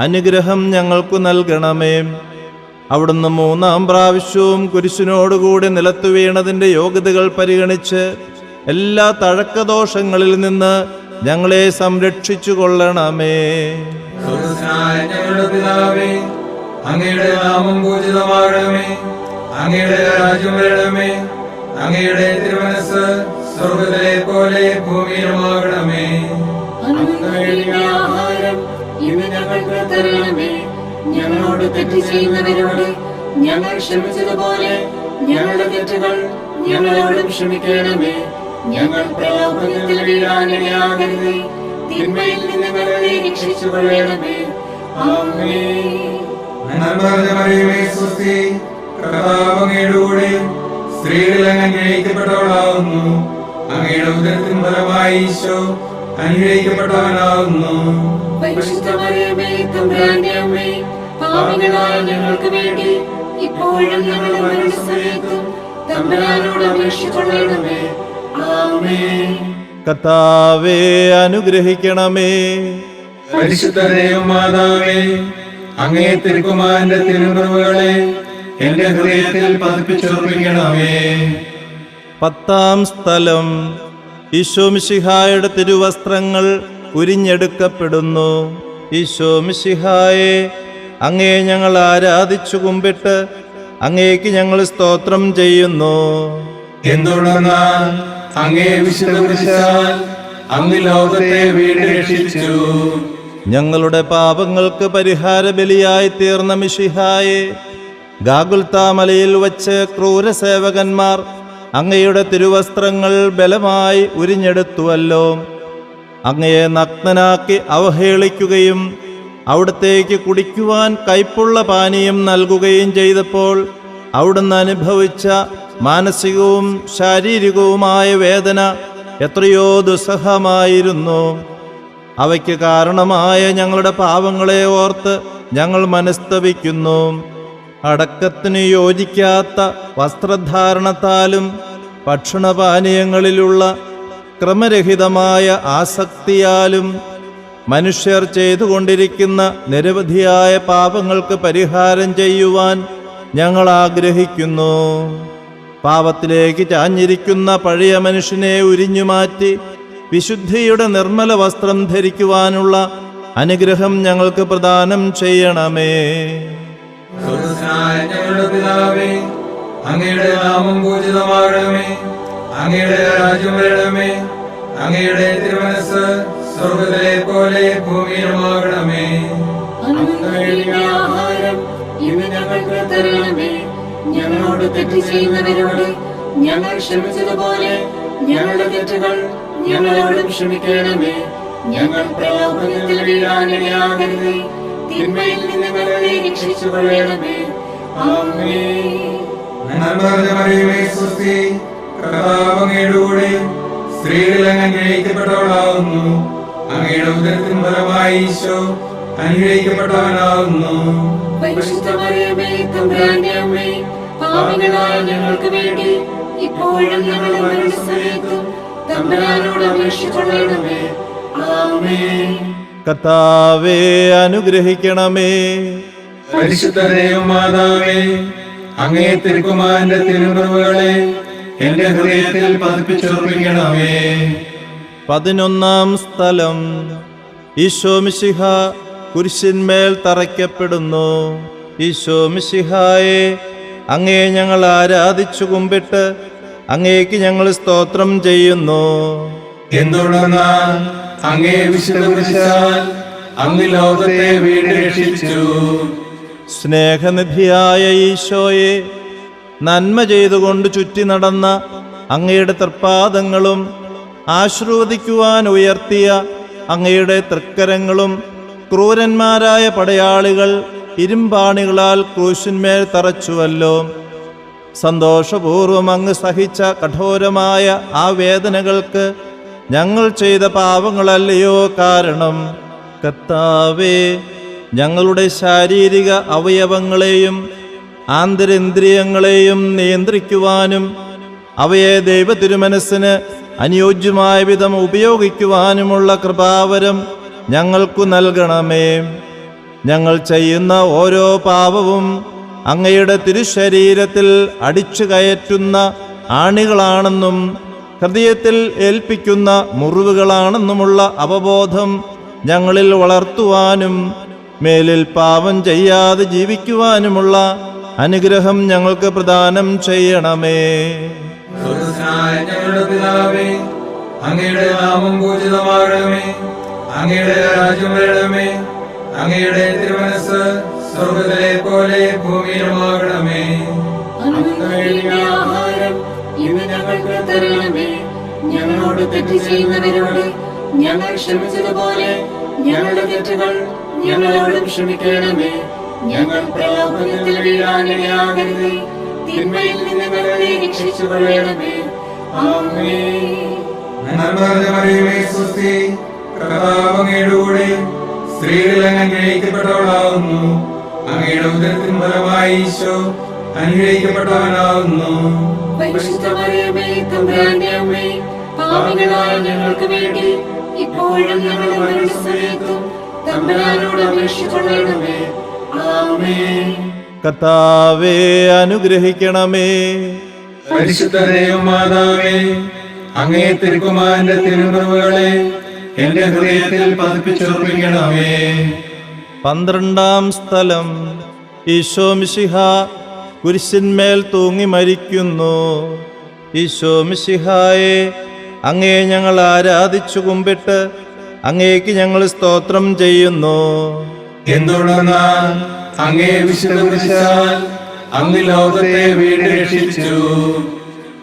അനുഗ്രഹം ഞങ്ങൾക്കു നൽകണമേ. അവിടുന്ന് 3-ാം പ്രാവശ്യവും കുരിശിനോടുകൂടി നിലത്തു വീണതിന്റെ യോഗ്യതകൾ പരിഗണിച്ച് എല്ലാ തഴക്കദോഷങ്ങളിൽ നിന്ന് ഞങ്ങളെ സംരക്ഷിച്ചു കൊള്ളണമേ. സ്വർഗ്ഗസ്ഥനായ ഞങ്ങളുടെ പിതാവേ, അങ്ങയുടെ നാമം പൂജിതമാകണമേ. അങ്ങയുടെ രാജ്യം വരണമേ. അങ്ങയുടെ തിരുമനസ്സ് സ്വർഗ്ഗത്തിലെ പോലെ ഭൂമിയിലുമാകണമേ. അന്നു വേണ്ട ആഹാരം ഇന്ന് ഞങ്ങൾക്ക് തരണമേ. ഞങ്ങളോട് തെറ്റ് ചെയ്യുന്നവരോട് ഞങ്ങൾ ക്ഷമിച്ചതുപോലെ ഞങ്ങളുടെ തെറ്റുകൾ ഞങ്ങളോടും ക്ഷമിക്കണമേ. ഞങ്ങൾ പ്രലോഭനത്തിൽ വീഴാനിടയാകരുതേ. തിന്മയിൽ നിന്ന് ഞങ്ങളെ രക്ഷിച്ചുകൊള്ളണമേ. ആമേൻ. നന്മ നിറഞ്ഞ മറിയമേ, സ്വസ്തി. കർത്താവ് അങ്ങയുടെ കൂടെ സ്ത്രീകളിൽ അങ്ങ് അനുഗ്രഹിക്കപ്പെട്ടവളാകുന്നു. അങ്ങയുടെ ഉദരത്തിൻ ഫലമായി ഈശോ അനുഗ്രഹിക്കപ്പെട്ടവനാകുന്നു. പരിശുദ്ധ മറിയമേ, തമ്പുരാന്റെ അമ്മേ, പാപികളായ ഞങ്ങൾക്ക് വേണ്ടി ഇപ്പോഴും ഞങ്ങളുടെ മരണസമയത്തും തമ്പുരാനോട് അപേക്ഷിച്ചുകൊള്ളണമേ. ആമേൻ. കർത്താവേ അനുഗ്രഹിക്കണമേ. പരിശുദ്ധ ദൈവമാതാവേ, അങ്ങേ തിരുക്കുമാരന്റെ തിരുമുറിവുകളെ എന്റെ ഹൃദയത്തിൽ പതിപ്പിച്ചുറപ്പിക്കണമേ. 10-ാം സ്ഥലം. ഈശോ മിശിഹായുടെ തിരുവസ്ത്രങ്ങൾ ഉരിഞ്ഞെടുക്കപ്പെടുന്നു. ഈശോ മിശിഹായെ, അങ്ങയെ ഞങ്ങൾ ആരാധിച്ചു കുമ്പിട്ട് അങ്ങേക്ക് ഞങ്ങൾ സ്തോത്രം ചെയ്യുന്നു. എന്തുകൊണ്ടെന്നാൽ അങ്ങേ വിശുദ്ധ കുരിശാൽ അങ്ങ് ലോകത്തെ വീണ്ടും രക്ഷിച്ചു. ഞങ്ങളുടെ പാപങ്ങൾക്ക് പരിഹാര ബലിയായി തീർന്ന മിശിഹായെ, ഗാഗുൽത്താ മലയിൽ വച്ച് ക്രൂരസേവകന്മാർ അങ്ങയുടെ തിരുവസ്ത്രങ്ങൾ ബലമായി ഉരിഞ്ഞെടുത്തുവല്ലോ. അങ്ങയെ നഗ്നനാക്കി അവഹേളിക്കുകയും അവിടത്തേക്ക് കുടിക്കുവാൻ കയ്പുള്ള പാനീയം നൽകുകയും ചെയ്തപ്പോൾ അവിടുന്ന് അനുഭവിച്ച മാനസികവും ശാരീരികവുമായ വേദന എത്രയോ ദുസ്സഹമായിരുന്നു. അവയ്ക്ക് കാരണമായ ഞങ്ങളുടെ പാപങ്ങളെ ഓർത്ത് ഞങ്ങൾ മനസ്തപിക്കുന്നു. അടക്കത്തിന് യോജിക്കാത്ത വസ്ത്രധാരണത്താലും ഭക്ഷണപാനീയങ്ങളിലുള്ള ക്രമരഹിതമായ ആസക്തിയാലും മനുഷ്യർ ചെയ്തുകൊണ്ടിരിക്കുന്ന നിരവധിയായ പാപങ്ങൾക്ക് പരിഹാരം ചെയ്യുവാൻ ഞങ്ങൾ ആഗ്രഹിക്കുന്നു. പാപത്തിലേക്ക് ചാഞ്ഞിരിക്കുന്ന പഴയ മനുഷ്യനെ ഉരിഞ്ഞുമാറ്റി വിശുദ്ധിയുടെ നിർമ്മല വസ്ത്രം ധരിക്കുവാനുള്ള അനുഗ്രഹം ഞങ്ങൾക്ക് പ്രദാനം ചെയ്യണമേ. സ്വർഗ്ഗസ്ഥനായ ഞങ്ങളുടെ പിതാവേ, അങ്ങയുടെ നാമം പൂജിതമാകണമേ. അങ്ങയുടെ രാജ്യം വരണമേ. അങ്ങയുടെ തിരുമനസ്സ് സ്വർഗ്ഗത്തിലെ പോലെ ഭൂമിയിലുമാകണമേ. അന്നു വേണ്ട ആഹാരം ഇന്ന് ഞങ്ങൾക്ക് തരണമേ. ഞങ്ങളോട് തെറ്റ് ചെയ്യുന്നവരോട് ഞങ്ങൾ ക്ഷമിച്ചതുപോലെ ഞങ്ങളുടെ തെറ്റുകൾ ഞങ്ങളോടും ക്ഷമിക്കണമേ. ഞങ്ങൾ പ്രലോഭനത്തിൽ വീഴാനിടയാകരുതേ. തിന്മയിൽ നിന്ന് ഞങ്ങളെ രക്ഷിച്ചുകൊള്ളണമേ. ആമേൻ. നന്മ നിറഞ്ഞ മറിയമേ, സ്വസ്തി, കർത്താവ് അങ്ങയുടെ കൂടെ സ്ത്രീകളിൽ അങ്ങ് അനുഗ്രഹിക്കപ്പെട്ടവളാകുന്നു. അങ്ങയുടെ ഉദരത്തിൻ ഫലമായി ഈശോ അനുഗ്രഹിക്കപ്പെട്ടവനാകുന്നു. പരിശുദ്ധ മറിയമേ, തമ്പുരാന്റെ അമ്മേ, പാപികളായ ഞങ്ങൾക്ക് വേണ്ടി ഇപ്പോഴും ഞങ്ങളുടെ മരണസമയത്തും തമ്പുരാനോട് അപേക്ഷിച്ചുകൊള്ളണമേ. ആമേൻ. കർത്താവേ അനുഗ്രഹിക്കണമേ. പരിശുദ്ധ ദൈവമാതാവേ, അങ്ങേ തിരുക്കുമാരന്റെ തിരുമുറിവുകളെ എന്റെ ഹൃദയത്തിൽ പതിപ്പിച്ചുറപ്പിക്കണമേ. 11-ാം സ്ഥലം. ഈശോ മിശിഹ കുരിശിന്മേൽ തറയ്ക്കപ്പെടുന്നു. ഈശോ മിശിഹായെ, അങ്ങേ ഞങ്ങൾ ആരാധിച്ചു കുമ്പിട്ട് അങ്ങേക്ക് ഞങ്ങൾ സ്തോത്രം ചെയ്യുന്നു. എന്തുകൊണ്ടെന്നാൽ അങ്ങേ വിശുദ്ധ കുരിശാൽ അങ്ങ് ലോകത്തെ വീണ്ടും രക്ഷിച്ചു. സ്നേഹനിധിയായ ഈശോയെ, നന്മ ചെയ്തുകൊണ്ട് ചുറ്റി നടന്ന അങ്ങയുടെ തൃപ്പാദങ്ങളും ആശീർവദിക്കുവാൻ ഉയർത്തിയ അങ്ങയുടെ തൃക്കരങ്ങളും ക്രൂരന്മാരായ പടയാളികൾ ഇരുമ്പാണികളാൽ ക്രൂശിന്മേൽ തറച്ചുവല്ലോ. സന്തോഷപൂർവം അങ്ങ് സഹിച്ച കഠോരമായ ആ വേദനകൾക്ക് ഞങ്ങൾ ചെയ്ത പാപങ്ങളല്ലയോ കാരണം. കർത്താവേ, ഞങ്ങളുടെ ശാരീരിക അവയവങ്ങളെയും ആന്തരേന്ദ്രിയങ്ങളെയും നിയന്ത്രിക്കുവാനും അവയെ ദൈവതിരുമനസ്സിന് അനുയോജ്യമായ വിധം ഉപയോഗിക്കുവാനുമുള്ള കൃപാവരം ഞങ്ങൾക്കു നൽകണമേ. ഞങ്ങൾ ചെയ്യുന്ന ഓരോ പാപവും അങ്ങയുടെ തിരുശരീരത്തിൽ അടിച്ചു കയറ്റുന്ന ആണികളാണെന്നും ഹൃദയത്തിൽ ഏൽപ്പിക്കുന്ന മുറിവുകളാണെന്നുമുള്ള അവബോധം ഞങ്ങളിൽ വളർത്തുവാനും മേലിൽ പാപം ചെയ്യാതെ ജീവിക്കുവാനുമുള്ള അനുഗ്രഹം ഞങ്ങൾക്ക് പ്രദാനം ചെയ്യണമേ. സ്വർഗ്ഗസ്ഥനായ ഞങ്ങളുടെ പിതാവേ, അങ്ങയുടെ നാമം പൂജിതമാകണമേ. അങ്ങയുടെ രാജ്യം വരണമേ. അങ്ങയുടെ തിരുമനസ്സ് സ്വർഗ്ഗത്തിലെ പോലെ ഭൂമിയിലുമാകണമേ. അന്നു വേണ്ട ആഹാരം ഇന്ന് ഞങ്ങൾക്ക് തരണമേ. ഞങ്ങളോട് തെറ്റ് ചെയ്യുന്നവരോട് ഞങ്ങൾ ക്ഷമിച്ചതുപോലെ ഞങ്ങളുടെ തെറ്റുകൾ ഞങ്ങളോടും ക്ഷമിക്കണമേ. ഞങ്ങൾ പ്രലോഭനത്തിൽ വീഴാനിടയാകരുതേ. തിന്മയിൽ നിന്ന് ഞങ്ങളെ രക്ഷിച്ചുകൊള്ളണമേ. ആമേൻ. നന്മ നിറഞ്ഞ മറിയമേ, സ്വസ്തി, കർത്താവ് അങ്ങയുടെ കൂടെ സ്ത്രീകളിൽ അങ്ങ് അനുഗ്രഹിക്കപ്പെട്ടവളാകുന്നു. അങ്ങയുടെ ഉദരത്തിൻ ഫലമായി ഈശോ അനുഗ്രഹിക്കപ്പെട്ടവനാകുന്നു. പരിശുദ്ധ മറിയമേ, തമ്പുരാന്റെ അമ്മേ, പാപികളായ ഞങ്ങൾക്ക് വേണ്ടി ഇപ്പോഴും ഞങ്ങളുടെ മരണസമയത്തും തമ്പുരാനോട് അപേക്ഷിച്ചുകൊള്ളണമേ. ആമേൻ. കർത്താവേ അനുഗ്രഹിക്കണമേ. പരിശുദ്ധ ദൈവമാതാവേ, അങ്ങേ തിരുക്കുമാരന്റെ തിരുമുറിവുകളെ എന്റെ ഹൃദയത്തിൽ പതിപ്പിച്ചുറപ്പിക്കണമേ. 12-ാം സ്ഥലം. ഈശോ മിശിഹ കുരിശിന്മേൽ തൂങ്ങി മരിക്കുന്നു. ഈശോ മിശിഹായെ, അങ്ങേ ഞങ്ങൾ ആരാധിച്ചു കുമ്പിട്ട് അങ്ങേക്ക് ഞങ്ങൾ സ്തോത്രം ചെയ്യുന്നു. എന്തുകൊണ്ടെന്നാൽ അങ്ങേ വിശുദ്ധ കുരിശാൽ അങ്ങ് ലോകത്തെ വീണ്ടും രക്ഷിച്ചു.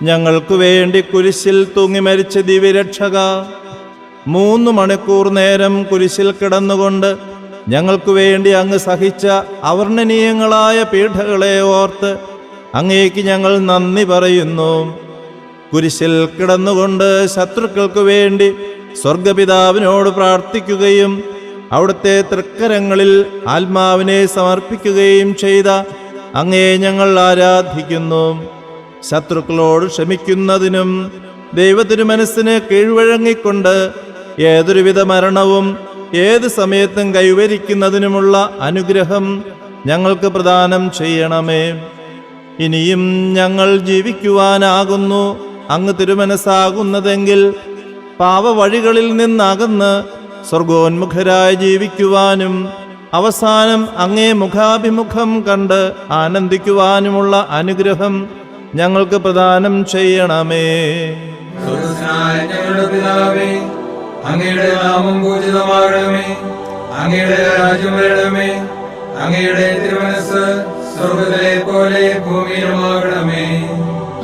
ഞങ്ങൾക്കു വേണ്ടി കുരിശിൽ തൂങ്ങി മരിച്ച ദിവ്യരക്ഷക, 3 മണിക്കൂർ നേരം കുരിശിൽ കിടന്നുകൊണ്ട് ഞങ്ങൾക്കു വേണ്ടി അങ്ങ് സഹിച്ച അവർണ്ണനീയങ്ങളായ പീഡകളെ ഓർത്ത് അങ്ങേക്ക് ഞങ്ങൾ നന്ദി പറയുന്നു. കുരിശിൽ കിടന്നുകൊണ്ട് ശത്രുക്കൾക്കു വേണ്ടി സ്വർഗപിതാവിനോട് പ്രാർത്ഥിക്കുകയും അവിടുത്തെ തൃക്കരങ്ങളിൽ ആത്മാവിനെ സമർപ്പിക്കുകയും ചെയ്ത അങ്ങേ ഞങ്ങൾ ആരാധിക്കുന്നു. ശത്രുക്കളോട് ക്ഷമിക്കുന്നതിനും ദൈവത്തിരുമനസ്സിന് കീഴ്വഴങ്ങിക്കൊണ്ട് ഏതൊരുവിധ മരണവും ഏത് സമയത്തും കൈവരിക്കുന്നതിനുമുള്ള അനുഗ്രഹം ഞങ്ങൾക്ക് പ്രദാനം ചെയ്യണമേ. ഇനിയും ഞങ്ങൾ ജീവിക്കുവാനാകുന്നു അങ്ങ് തിരുമനസ്സാകുന്നതെങ്കിൽ പാപവഴികളിൽ നിന്നകന്ന് സ്വർഗോന്മുഖരായി ജീവിക്കുവാനും അവസാനം അങ്ങേ മുഖാഭിമുഖം കണ്ട് ആനന്ദിക്കുവാനുമുള്ള അനുഗ്രഹം ഞങ്ങൾക്ക് പ്രദാനം ചെയ്യണമേ. സ്വർഗ്ഗസ്ഥനായ ഞങ്ങളുടെ പിതാവേ, അങ്ങയുടെ നാമം പൂജിതമാകണമേ. അങ്ങയുടെ രാജ്യം വരണമേ. അങ്ങയുടെ തിരുമനസ്സ് സ്വർഗ്ഗത്തിലെ പോലെ ഭൂമിയിലുമാകണമേ.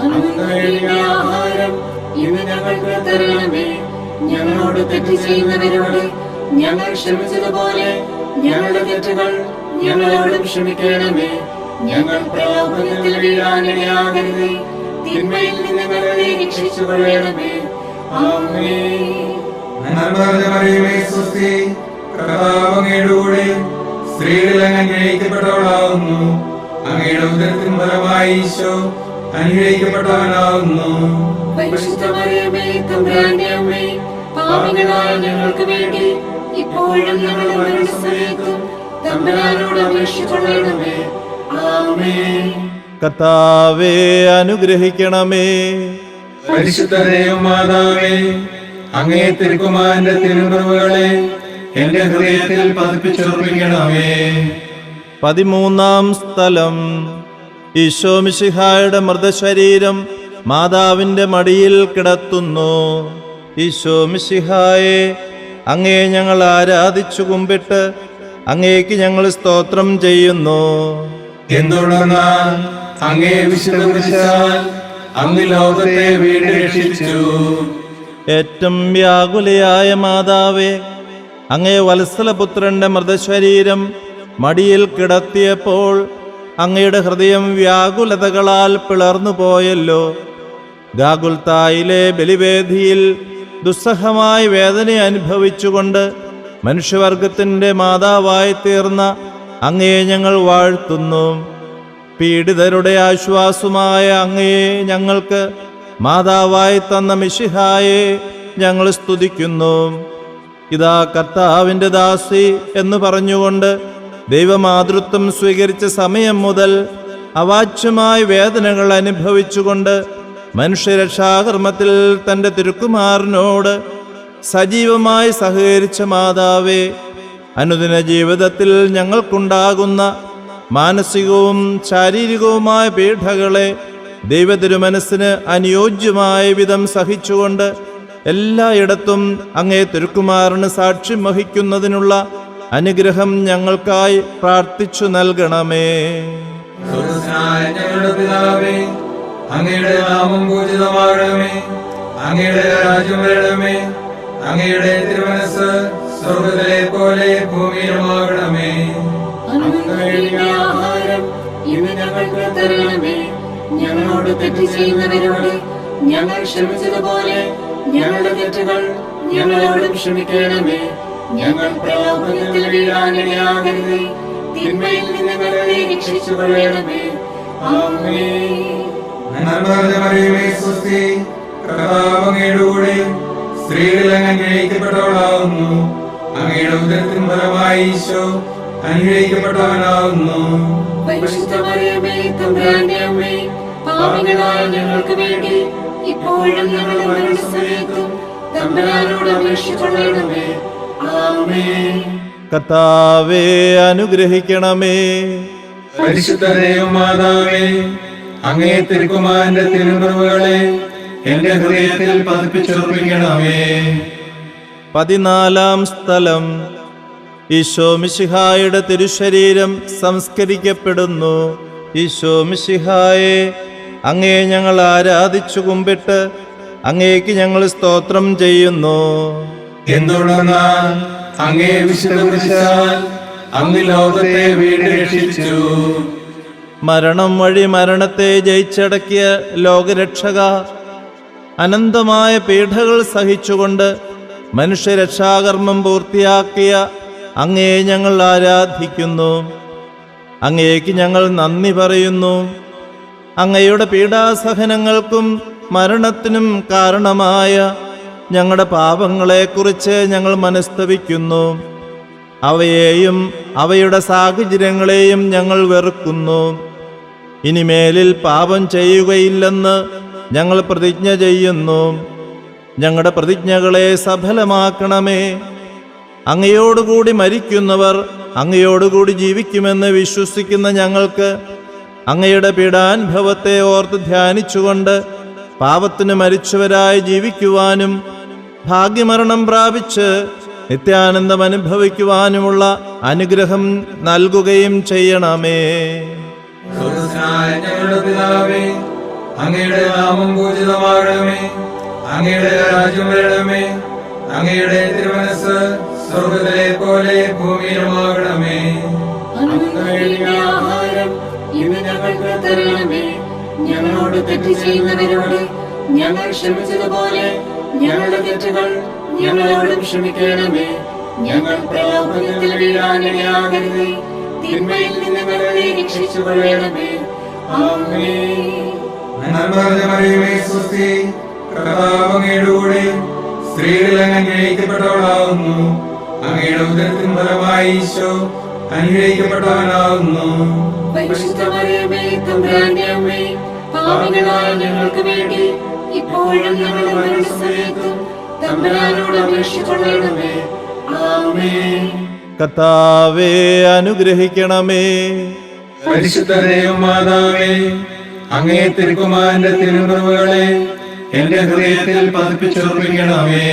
അന്നു വേണ്ട ആഹാരം ഇന്ന് ഞങ്ങൾക്ക് തരണമേ. ഞങ്ങളോട് തെറ്റ് ചെയ്യുന്നവരോട് ഞങ്ങൾ ക്ഷമിച്ചതുപോലെ ഞങ്ങളുടെ തെറ്റുകൾ ഞങ്ങളോടും ക്ഷമിക്കണമേ. ഞങ്ങൾ പ്രലോഭനത്തിൽ വീഴാനിടയാകരുതേ. തിന്മയിൽ നിന്ന് ഞങ്ങളെ രക്ഷിച്ചുകൊള്ളണമേ. ആമേൻ. നന്മ നിറഞ്ഞ മറിയമേ, സ്വസ്തി. കർത്താവ് അങ്ങയുടെ കൂടെ സ്ത്രീകളിൽ അങ്ങ് അനുഗ്രഹിക്കപ്പെട്ടവളാകുന്നു. അങ്ങയുടെ ഉദരത്തിൻ ഫലമായി ഈശോ അനുഗ്രഹിക്കപ്പെട്ടവനാകുന്നു. പരിശുദ്ധ മറിയമേ, തമ്പുരാന്റെ അമ്മേ, പാപികളായ ഞങ്ങൾക്ക് വേണ്ടി ഇപ്പോഴും ഞങ്ങളുടെ മരണസമയത്തും തമ്പുരാനോട് അപേക്ഷിച്ചുകൊള്ളണമേ. ആമേൻ. കർത്താവേ അനുഗ്രഹിക്കണമേ. പരിശുദ്ധ ദൈവമാതാവേ, അങ്ങേ തിരുക്കുമാരന്റെ തിരുമുറിവുകളെ എന്റെ ഹൃദയത്തിൽ പതിപ്പിച്ചുറപ്പിക്കണമേ. 13-ാം സ്ഥലം. ഈശോ മിശിഹായുടെ മൃതശരീരം മാതാവിന്റെ മടിയിൽ കിടത്തുന്നു. ഈശോ മിശിഹായെ, അങ്ങേ ഞങ്ങൾ ആരാധിച്ചു കുമ്പിട്ട് അങ്ങേക്ക് ഞങ്ങൾ സ്തോത്രം ചെയ്യുന്നു. എന്തുകൊണ്ടെന്നാൽ അങ്ങേ വിശുദ്ധ കുരിശാൽ അങ്ങ് ലോകത്തെ വീണ്ടും രക്ഷിച്ചു. ഏറ്റവും വ്യാകുലയായ മാതാവേ, അങ്ങേ വത്സലപുത്രന്റെ മൃതശരീരം മടിയിൽ കിടത്തിയപ്പോൾ അങ്ങയുടെ ഹൃദയം വ്യാകുലതകളാൽ പിളർന്നു പോയല്ലോ. ഗാഗുൽത്തായിലെ ബലിവേദിയിൽ ദുസ്സഹമായ വേദന അനുഭവിച്ചുകൊണ്ട് മനുഷ്യവർഗത്തിൻ്റെ മാതാവായി തീർന്ന അങ്ങയെ ഞങ്ങൾ വാഴ്ത്തുന്നു. പീഡിതരുടെ ആശ്വാസമായ അങ്ങയെ ഞങ്ങൾക്ക് മാതാവായി തന്ന മിശിഹായെ ഞങ്ങൾ സ്തുതിക്കുന്നു. ഇതാ കർത്താവിൻ്റെ ദാസി എന്ന് പറഞ്ഞുകൊണ്ട് ദൈവമാതൃത്വം സ്വീകരിച്ച സമയം മുതൽ അവാച്യമായ വേദനകൾ അനുഭവിച്ചുകൊണ്ട് മനുഷ്യരക്ഷാകർമ്മത്തിൽ തൻ്റെ തിരുക്കുമാരനോട് സജീവമായി സഹകരിച്ച മാതാവേ, അനുദിന ജീവിതത്തിൽ ഞങ്ങൾക്കുണ്ടാകുന്ന മാനസികവും ശാരീരികവുമായ പീഡകളെ ദൈവതിരുമനസ്സിന് അനുയോജ്യമായ വിധം സഹിച്ചുകൊണ്ട് എല്ലായിടത്തും അങ്ങേ തിരുക്കുമാരന് സാക്ഷ്യം വഹിക്കുന്നതിനുള്ള അനുഗ്രഹം ഞങ്ങൾക്കായി പ്രാർത്ഥിച്ചു നൽകണമേ. സ്വർഗ്ഗസ്ഥനായ ഞങ്ങളുടെ പിതാവേ, അങ്ങയുടെ നാമം പൂജിതമാകണമേ. അങ്ങയുടെ രാജ്യം വരണമേ. അങ്ങയുടെ തിരുമനസ്സ് സ്വർഗ്ഗത്തിലെ പോലെ ഭൂമിയിലുമാകണമേ. അന്നു വേണ്ട ആഹാരം ഇന്ന് ഞങ്ങൾക്ക് തരണമേ. ഞങ്ങളോട് തെറ്റ് ചെയ്യുന്നവരോട് ഞങ്ങൾ ക്ഷമിച്ചതുപോലെ ഞങ്ങളുടെ തെറ്റുകൾ ഞങ്ങളോടും ക്ഷമിക്കണമേ. ഞങ്ങൾ പ്രലോഭനത്തിൽ വീഴാനിടയാകരുതേ. തിന്മയിൽ നിന്ന് ഞങ്ങളെ രക്ഷിച്ചുകൊള്ളണമേ. ആമേൻ. നന്മ നിറഞ്ഞ മറിയമേ, സ്വസ്തി. കർത്താവ് അങ്ങയുടെ കൂടെ സ്ത്രീകളിൽ അങ്ങ് അനുഗ്രഹിക്കപ്പെട്ടവളാകുന്നു. അങ്ങയുടെ ഉദരത്തിൻ ഫലമായി ഈശോ അനുഗ്രഹിക്കപ്പെട്ടവനാകുന്നു. പരിശുദ്ധ മറിയമേ, തമ്പുരാന്റെ അമ്മേ, പാപികളായ ഞങ്ങൾക്ക് വേണ്ടി ഇപ്പോഴും ഞങ്ങളുടെ മരണസമയത്തും തമ്പുരാനോട് അപേക്ഷിച്ചുകൊള്ളണമേ. ആമേൻ. കർത്താവേ അനുഗ്രഹിക്കണമേ. പരിശുദ്ധ ദൈവമാതാവേ, അങ്ങേ തിരുക്കുമാരന്റെ തിരുമുറിവുകളെ എന്റെ ഹൃദയത്തിൽ പതിപ്പിച്ചുറപ്പിക്കണമേ. 14-ാം സ്ഥലം. ഈശോ മിശിഹായുടെ തിരുശരീരം സംസ്കരിക്കപ്പെടുന്നു. ഈശോ മിശിഹായെ, അങ്ങേ ഞങ്ങൾ ആരാധിച്ചു കുമ്പിട്ട് അങ്ങേക്ക് ഞങ്ങൾ സ്തോത്രം ചെയ്യുന്നു. എന്തുകൊണ്ടെന്നാൽ അങ്ങേ വിശുദ്ധ കുരിശാൽ അങ്ങ് ലോകത്തെ വീണ്ടും രക്ഷിച്ചു. മരണം വഴി മരണത്തെ ജയിച്ചടക്കിയ ലോകരക്ഷക, അനന്തമായ പീഡകൾ സഹിച്ചുകൊണ്ട് മനുഷ്യരക്ഷാകർമ്മം പൂർത്തിയാക്കിയ അങ്ങേ ഞങ്ങൾ ആരാധിക്കുന്നു. അങ്ങേക്ക് ഞങ്ങൾ നന്ദി പറയുന്നു. അങ്ങയുടെ പീഡാസഹനങ്ങൾക്കും മരണത്തിനും കാരണമായ ഞങ്ങളുടെ പാപങ്ങളെക്കുറിച്ച് ഞങ്ങൾ മനസ്തപിക്കുന്നു. അവയെയും അവയുടെ സാഹചര്യങ്ങളെയും ഞങ്ങൾ വെറുക്കുന്നു. ഇനിമേലിൽ പാപം ചെയ്യുകയില്ലെന്ന് ഞങ്ങൾ പ്രതിജ്ഞ ചെയ്യുന്നു. ഞങ്ങളുടെ പ്രതിജ്ഞകളെ സഫലമാക്കണമേ. അങ്ങയോടുകൂടി മരിക്കുന്നവർ അങ്ങയോടുകൂടി ജീവിക്കുമെന്ന് വിശ്വസിക്കുന്ന ഞങ്ങൾക്ക് അങ്ങയുടെ പീഡാനുഭവത്തെ ഓർത്ത് ധ്യാനിച്ചുകൊണ്ട് പാപത്തിന് മരിച്ചവരായി ജീവിക്കുവാനും ഭാഗ്യമരണം പ്രാപിച്ച് നിത്യാനന്ദം അനുഭവിക്കുവാനുമുള്ള അനുഗ്രഹം നൽകുകയും ചെയ്യണമേ. സ്വർഗ്ഗസ്ഥനായ ഞങ്ങളുടെ പിതാവേ, അങ്ങയുടെ നാമം പൂജിതമാകണമേ. അങ്ങയുടെ രാജ്യം വരണമേ. അങ്ങയുടെ തിരുമനസ്സ് സ്വർഗ്ഗത്തിലെ പോലെ ഭൂമിയിലുമാകണമേ. അന്നു വേണ്ട ആഹാരം ഇന്ന് ഞങ്ങൾക്ക് തരണമേ. ഞങ്ങളോട് തെറ്റ് ചെയ്യുന്നവരോട് ഞങ്ങൾ ക്ഷമിച്ചതുപോലെ ഞങ്ങളുടെ തെറ്റുകൾ ഞങ്ങളോടും ക്ഷമിക്കണമേ. ഞങ്ങൾ പ്രലോഭനത്തിൽ വീഴാനിടയാകരുതേ. തിന്മയിൽ നിന്ന് ഞങ്ങളെ രക്ഷിച്ചുകൊള്ളണമേ. ആമേൻ. നന്മ നിറഞ്ഞ മറിയമേ, സ്വസ്തി. കർത്താവ് അങ്ങയുടെ കൂടെ സ്ത്രീകളിൽ അങ്ങ് അനുഗ്രഹിക്കപ്പെട്ടവളാകുന്നു. അങ്ങയുടെ ഉദരത്തിൻ ഫലമായി ഈശോ അനുഗ്രഹിക്കപ്പെട്ടവനാകുന്നു. പരിശുദ്ധ മറിയമേ, തമ്പുരാന്റെ അമ്മേ, പാപികളായ ഞങ്ങൾക്ക് വേണ്ടി ഇപ്പോഴും ഞങ്ങളുടെ മരണസമയത്തും തമ്പുരാനോട് അപേക്ഷിച്ചുകൊള്ളണമേ. ആമേൻ. കർത്താവേ, അനുഗ്രഹിക്കണമേ. പരിശുദ്ധ ദൈവമാതാവേ, അങ്ങേ തിരുക്കുമാരന്റെ തിരുമുറിവുകളെ എന്റെ ഹൃദയത്തിൽ പതിപ്പിച്ചുറപ്പിക്കണമേ.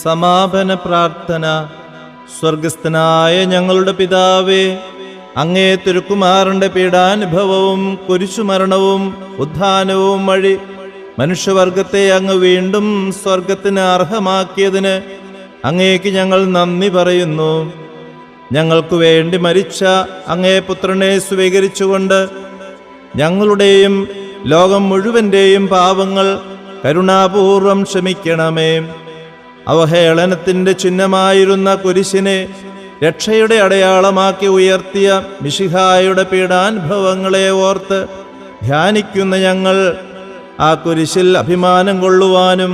സമാപന പ്രാർത്ഥന. സ്വർഗസ്ഥനായ ഞങ്ങളുടെ പിതാവേ, അങ്ങേ തിരുക്കുമാരന്റെ പീഡാനുഭവവും കുരിശുമരണവും ഉത്ഥാനവും വഴി മനുഷ്യവർഗത്തെ അങ്ങ് വീണ്ടും സ്വർഗത്തിന് അർഹമാക്കിയതിന് അങ്ങേക്ക് ഞങ്ങൾ നന്ദി പറയുന്നു. ഞങ്ങൾക്ക് വേണ്ടി മരിച്ച അങ്ങേ പുത്രനെ സ്വീകരിച്ചുകൊണ്ട് ഞങ്ങളുടെയും ലോകം മുഴുവൻ്റെയും പാപങ്ങൾ കരുണാപൂർവം ക്ഷമിക്കണമേ. അവഹേളനത്തിൻ്റെ ചിഹ്നമായിരുന്ന കുരിശിനെ രക്ഷയുടെ അടയാളമാക്കി ഉയർത്തിയ മിശിഹായുടെ പീഡാനുഭവങ്ങളെ ഓർത്ത് ധ്യാനിക്കുന്ന ഞങ്ങൾ ആ കുരിശിൽ അഭിമാനം കൊള്ളുവാനും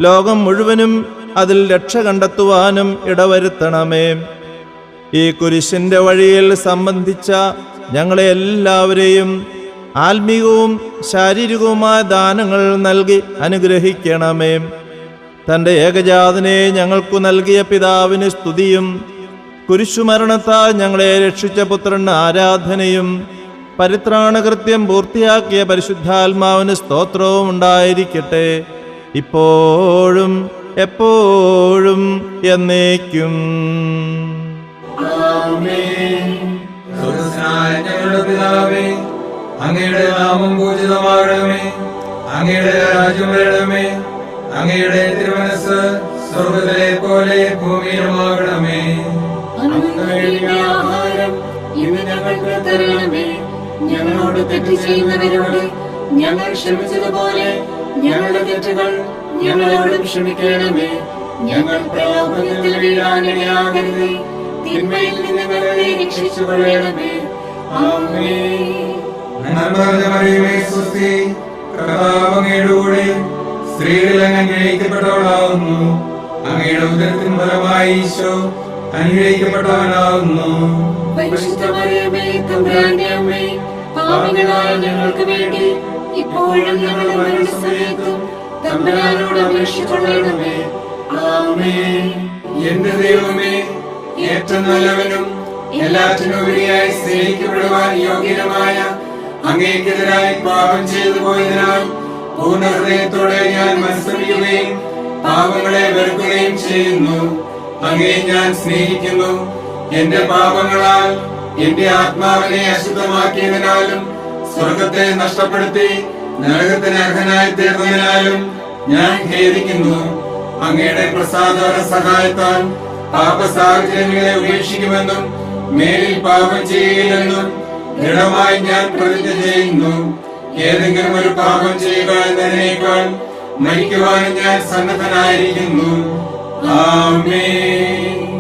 ലോകം മുഴുവനും അതിൽ രക്ഷ കണ്ടെത്തുവാനും ഇടവരുത്തണമേ. ഈ കുരിശിൻ്റെ വഴിയിൽ സംബന്ധിച്ച ഞങ്ങളെ എല്ലാവരെയും ആത്മീയവും ശാരീരികവുമായ ദാനങ്ങൾ നൽകി അനുഗ്രഹിക്കണമേ. തൻ്റെ ഏകജാതനെ ഞങ്ങൾക്കു നൽകിയ പിതാവിന് സ്തുതിയും കുരിശുമരണത്താൽ ഞങ്ങളെ രക്ഷിച്ച പുത്രന് ആരാധനയും പരിത്രാണകൃത്യം പൂർത്തിയാക്കിയ പരിശുദ്ധാത്മാവിന് സ്തോത്രവും ഉണ്ടായിരിക്കട്ടെ, ഇപ്പോഴും എപ്പോഴും എന്നേക്കും. സ്വർഗ്ഗസ്ഥനായ ഞങ്ങളുടെ പിതാവേ, അങ്ങയുടെ നാമം പൂജിതമാകണമേ. അങ്ങയുടെ രാജ്യം വരണമേ. അങ്ങയുടെ തിരുമനസ്സ് സ്വർഗ്ഗത്തിലെ പോലെ ഭൂമിയിലുമാകണമേ. അന്നു വേണ്ട ആഹാരം ഇന്ന് ഞങ്ങൾക്ക് തരണമേ. ഞങ്ങളോട് തെറ്റ് ചെയ്യുന്നവരോട് ഞങ്ങൾ ക്ഷമിച്ചതുപോലെ ഞങ്ങളുടെ തെറ്റുകൾ ഞങ്ങളോടും ക്ഷമിക്കണമേ. ഞങ്ങൾ പ്രലോഭനത്തിൽ വീഴാനിടയാകരുതേ. തിന്മയിൽ നിന്ന് ഞങ്ങളെ രക്ഷിച്ചുകൊള്ളണമേ. ആമേൻ. നന്മ നിറഞ്ഞ മറിയമേ, സ്വസ്തി. കർത്താവ് അങ്ങയുടെ കൂടെ സ്ത്രീകളിൽ അങ്ങ് അനുഗ്രഹിക്കപ്പെട്ടവളാകുന്നു. അങ്ങയുടെ ഉദരത്തിൻ ഫലമായി ഈശോ അനുഗ്രഹിക്കപ്പെട്ടവനാകുന്നു. പരിശുദ്ധ മറിയമേ, തമ്പുരാന്റെ അമ്മേ, പാപികളായ ഞങ്ങൾക്ക് വേണ്ടി ഇപ്പോഴും ഞങ്ങളുടെ മരണസമയത്തും തമ്പുരാനോട് അപേക്ഷിച്ചുകൊള്ളണമേ. ആമേൻ. എന്റെ ദൈവമേ, ഏറ്റവും നല്ലവനും എല്ലാറ്റിനുപരിയായി സ്നേഹിക്കപ്പെടുവാൻ യോഗ്യനുമായ അങ്ങേക്കെതിരായി പാപം ചെയ്തു പോയതിനാൽ പൂർണ്ണ ഹൃദയത്തോടെ ഞാൻ മത്സരിക്കുകയും പാപങ്ങളെ വെറുക്കുകയും ചെയ്യുന്നു. അങ്ങേ ഞാൻ സ്നേഹിക്കുന്നു. എന്റെ പാപങ്ങളാൽ എന്റെ ആത്മാവിനെ അശുദ്ധമാക്കിയതിനാലും സ്വർഗത്തെ നഷ്ടപ്പെടുത്തി നരകത്തിന് അർഹനായി തീർന്നതിനാലും ഞാൻ ഖേദിക്കുന്നു. അങ്ങയുടെ പ്രസാദകര സഹായത്താൽ പാപ സാഹചര്യങ്ങളെ ഉപേക്ഷിക്കുമെന്നും മേലിൽ പാപം ചെയ്യുകയില്ലെന്നും ദൃഢമായി ഞാൻ പ്രതിജ്ഞ ചെയ്യുന്നു. ഏതെങ്കിലും ഒരു പാപം ചെയ്യുക എന്നതിനേക്കാൾ മരിക്കുവാനും ഞാൻ സന്നദ്ധനായിരിക്കുന്നു. ആമേൻ.